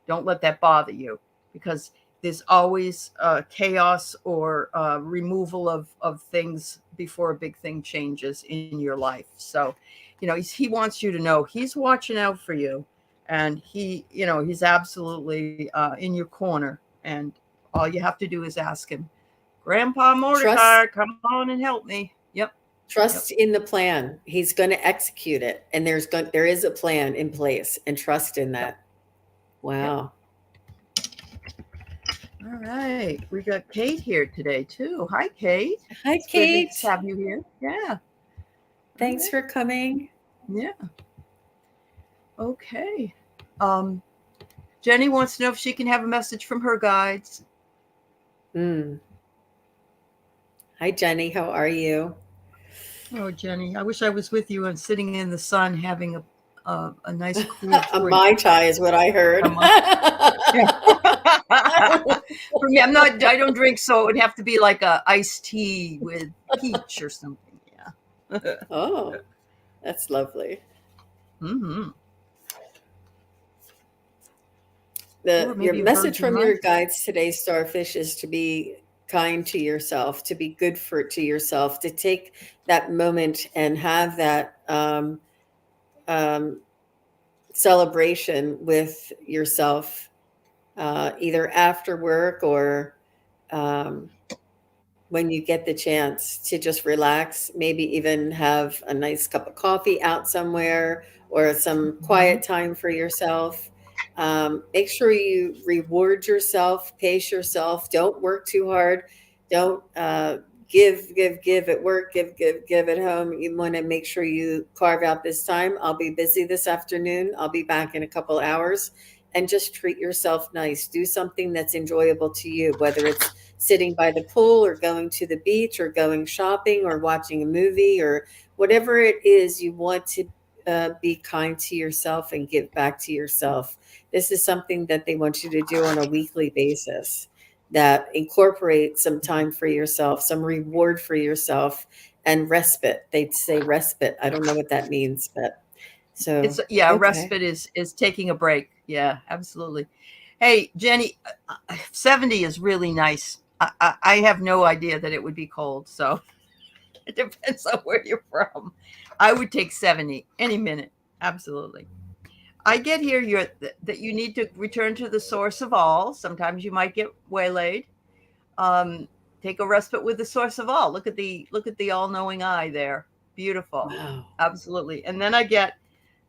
Don't let that bother you, because there's always chaos or removal of things before a big thing changes in your life. So, he wants you to know he's watching out for you, and he's absolutely in your corner, and All you have to do is ask him, Grandpa Trust, Mordecai, come on and help me. Yep. Yep. trust in the plan. He's going to execute it, and there is a plan in place, and trust in Yep. that. Yep. Wow. All right. We got Kate here today too. Hi, Kate. Hi, It's good to Kate. have you here. Yeah. All Thanks right. for coming. Yeah. Okay. Um, Jenny wants to know if she can have a message from her guides. Mm. Hi, Jenny. How are you? Oh, Jenny, I wish I was with you and sitting in the sun having a nice cool A drink. Mai Tai is what I heard. Yeah. For me, I'm not. I don't drink, so it would have to be like a iced tea with peach or something. Yeah. Oh, that's lovely. Mm-hmm. Or Your maybe a message virgin from your mindset. guides today, Starfish, is to be kind to yourself, to be good to yourself, to take that moment and have that um, celebration with yourself, either after work or um, when you get the chance to just relax, maybe even have a nice cup of coffee out somewhere or some Mm-hmm. quiet time for yourself. Make sure you reward yourself, pace yourself. Don't work too hard. Don't give at work, give at home. You want to make sure you carve out this time. I'll be busy this afternoon. I'll be back in a couple hours. And just treat yourself nice. Do something that's enjoyable to you, whether it's sitting by the pool or going to the beach or going shopping or watching a movie or whatever it is you want to be kind to yourself and give back to yourself. This is something that they want you to do on a weekly basis that incorporates some time for yourself, some reward for yourself, and respite. They'd say respite. I don't know what that means, but It's so, yeah, okay. respite is taking a break. Yeah, absolutely. Hey, Jenny, 70 is really nice. I have no idea that it would be cold, so it depends on where you're from. I would take 70 any minute. Absolutely. I get here that you need to return to the source of all. Sometimes you might get waylaid. Um, Take a respite with the source of all. Look at the all-knowing eye there. Beautiful. Wow. Absolutely. And then I get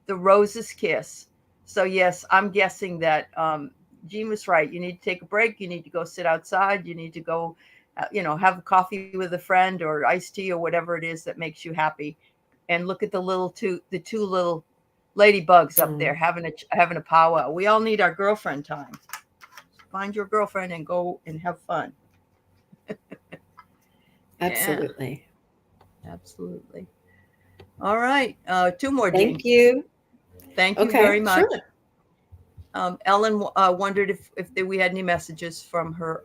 the rose's kiss. So yes, I'm guessing that Jean was right. You need to take a break. You need to go sit outside. You need to go, have a coffee with a friend or iced tea or whatever it is that makes you happy. And look at the two little ladybugs up there Mm, having a powwow. We all need our girlfriend time. Find your girlfriend and go and have fun. Yeah, absolutely. absolutely. All right, two more, Jean. Thank you. Thank you very Okay, much. sure. Ellen wondered if we had any messages from her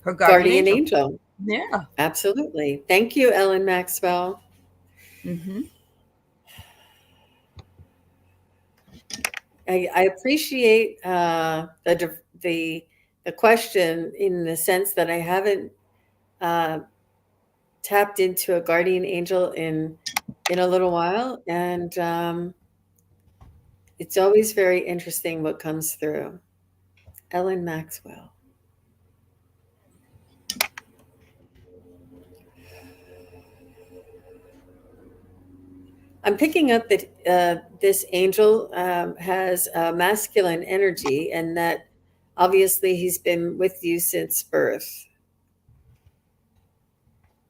guardian Guardian angel. angel. Yeah. Absolutely. Thank you, Ellen Maxwell. Mm-hmm. I appreciate the question in the sense that I haven't uh, tapped into a guardian angel in a little while, and it's always very interesting what comes through. Ellen Maxwell. I'm picking up that this angel has masculine energy, and that obviously he's been with you since birth.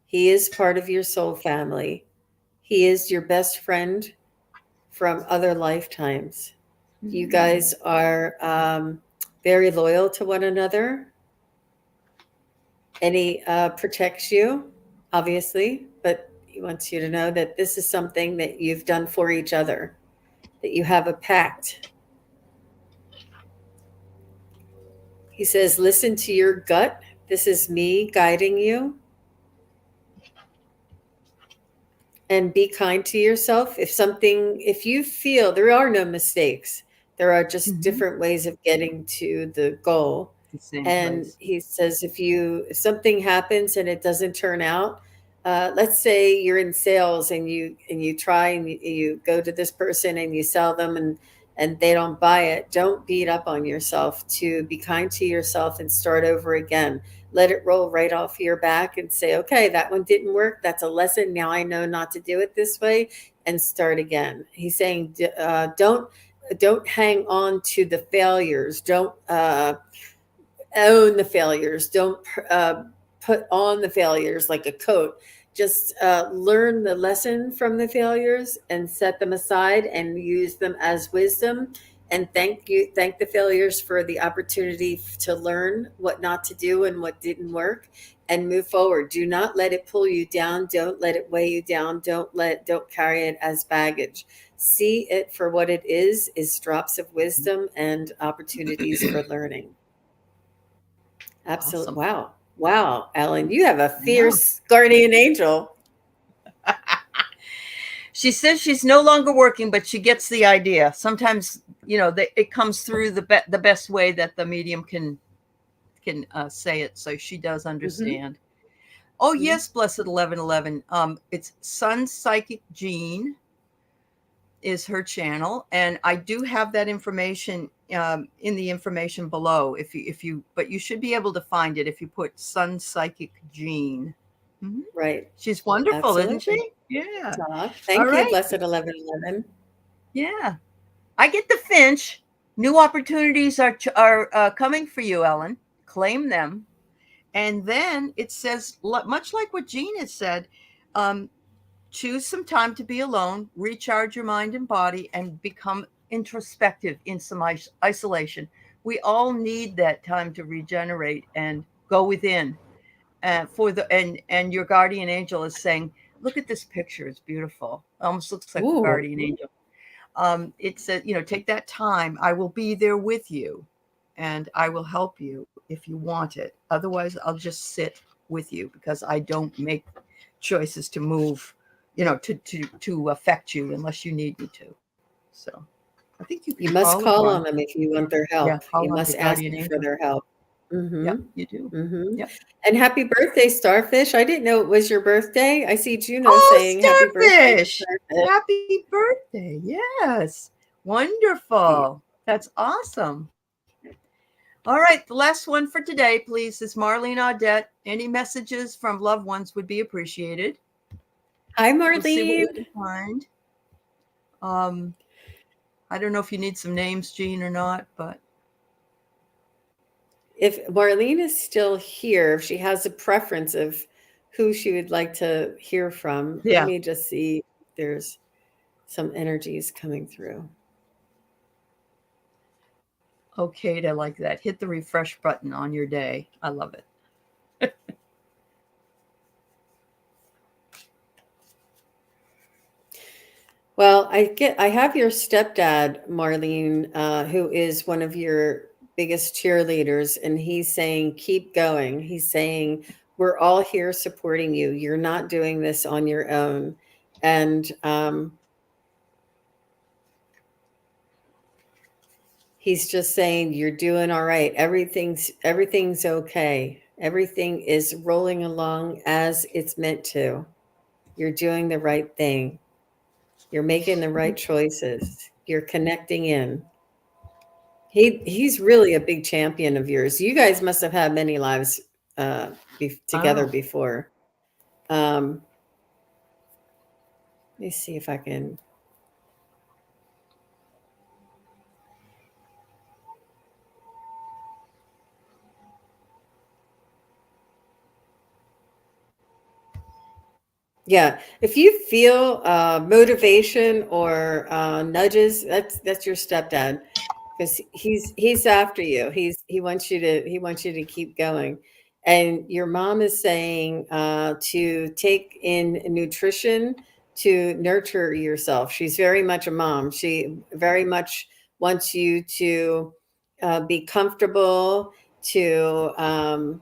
He is part of your soul family. He is your best friend from other lifetimes. You guys are very loyal to one another, and he protects you, obviously, but he wants you to know that this is something that you've done for each other, that you have a pact. He says, listen to your gut. This is me guiding you. And be kind to yourself. If you feel there are no mistakes, there are just Mm-hmm. different ways of getting to the goal. The same And place. he says, if something happens and it doesn't turn out, let's say you're in sales and you try and you go to this person and you sell them and they don't buy it, don't beat up on yourself. To be kind to yourself and start over again. Let it roll right off your back and say, okay, that one didn't work. That's a lesson. Now I know not to do it this way, and start again. He's saying, don't hang on to the failures. Don't own the failures. Don't put on the failures like a coat. Just learn the lesson from the failures and set them aside and use them as wisdom. And thank the failures for the opportunity to learn what not to do and what didn't work, and move forward. Do not let it pull you down. Don't let it weigh you down. Don't carry it as baggage. See it for what it is drops of wisdom and opportunities for learning. Absolutely. Awesome. Wow. Wow, Ellen, you have a Yeah. fierce guardian angel. She says she's no longer working, but she gets the idea. Sometimes, it comes through the best way that the medium can say it. So she does Mm-hmm. understand. Oh Mm-hmm. yes, blessed 1111. It's SunPsychic Jean is her channel, and I do have that information in the information below. But you should be able to find it if you put SunPsychic Jean. Mhm. Right. She's wonderful, isn't Absolutely. she? Yeah. All Thank you, right. blessed 1111. Yeah. I get the Finch. New opportunities are coming for you, Ellen. Claim them. And then it says, much like what Jean has said, choose some time to be alone, recharge your mind and body, and become introspective in some isolation. We all need that time to regenerate and go within. And your guardian angel is saying, "Look at this picture; it's beautiful. It almost looks like a Ooh. guardian angel." It said, take that time. I will be there with you, and I will help you if you want it. Otherwise, I'll just sit with you because I don't make choices to move, to affect you unless you need me to. So I think you You can must call it call one. on them if you want their Yeah, help. You call on must your ask guardian for angel. their help. Yeah, Mm-hmm. you do. Mm-hmm. Yep. And happy birthday, Starfish. I didn't know it was your birthday. I see Juno Oh, saying happy birthday, Starfish! Starfish. Happy birthday. Yes. Wonderful. That's awesome. All right. The last one for today, please, is Marlene Audette. Any messages from loved ones would be appreciated. Hi, We'll see what we Marlene. can find. Um, I don't know if you need some names, Jean, or not, but If Marlene is still here, if she has a preference of who she would like to hear from, let yeah. me just see if there's some energies coming through. Okay to like that. Hit the refresh button on your day. I love it. Well, I have your stepdad, Marlene, who is one of your biggest cheerleaders, and he's saying, keep going. He's saying, we're all here supporting you. You're not doing this on your own. And he's just saying, you're doing all right. Everything's okay. Everything is rolling along as it's meant to. You're doing the right thing. You're making the right choices. You're connecting in. He's really a big champion of yours. You guys must have had many lives together Wow. before. Let me see if I can. Yeah, if you feel motivation or nudges, that's your stepdad, because he's after you. He wants you to keep going. And your mom is saying to take in nutrition to nurture yourself. She's very much a mom. She very much wants you to be comfortable, to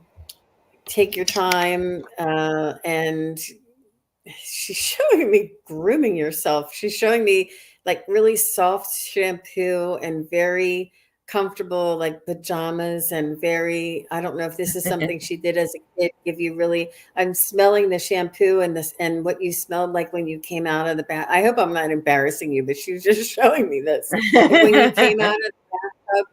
take your time, and she's showing me grooming yourself. She's showing me like really soft shampoo and very comfortable, like pajamas, and very, I don't know if this is something she did as a kid, give you really, I'm smelling the shampoo and this and what you smelled like when you came out of the bath. I hope I'm not embarrassing you, but she was just showing me this. Like when you came out of the bathtub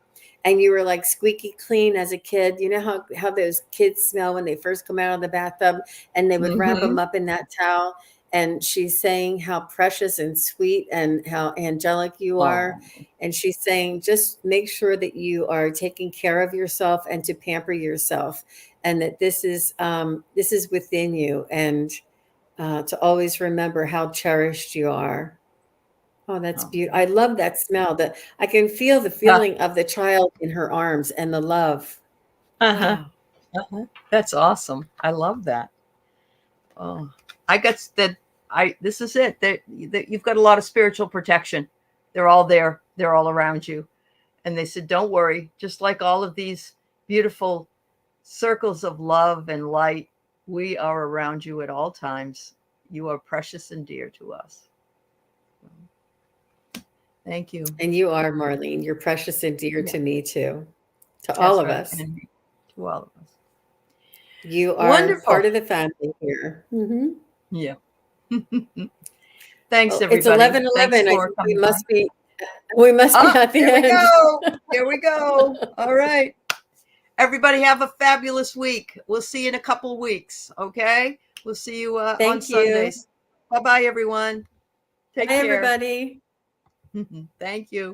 and you were like squeaky clean as a kid. You know how those kids smell when they first come out of the bathtub, and they would wrap them up in that towel. And she's saying how precious and sweet and how angelic you are. Oh, And she's saying, just make sure that you are taking care of yourself and to pamper yourself, and that this is within you, and to always remember how cherished you are. Oh, that's oh. beautiful. I love that smell. That I can feel the feeling of the child in her arms and the love. Uh-huh. Wow. Uh-huh. That's awesome. I love that. Oh, I got that. This is it. That you've got a lot of spiritual protection. They're all there. They're all around you. And they said, don't worry. Just like all of these beautiful circles of love and light, we are around you at all times. You are precious and dear to us. Thank you. And you are, Marlene. You're precious and dear Yeah, to me too. To all that's of right. us. And to all of us. You are part Wonderful. of the family here. Mhm. Yeah. Thanks, Well, it's everybody. Thanks 11:11. I for think coming by. we must be Ah, at the here we end. go. Here we go. All right. Everybody have a fabulous week. We'll see you in a couple of weeks. Okay. We'll see you on Thank you. Sundays. Bye bye, everyone. Take Bye, care. everybody. Thank you.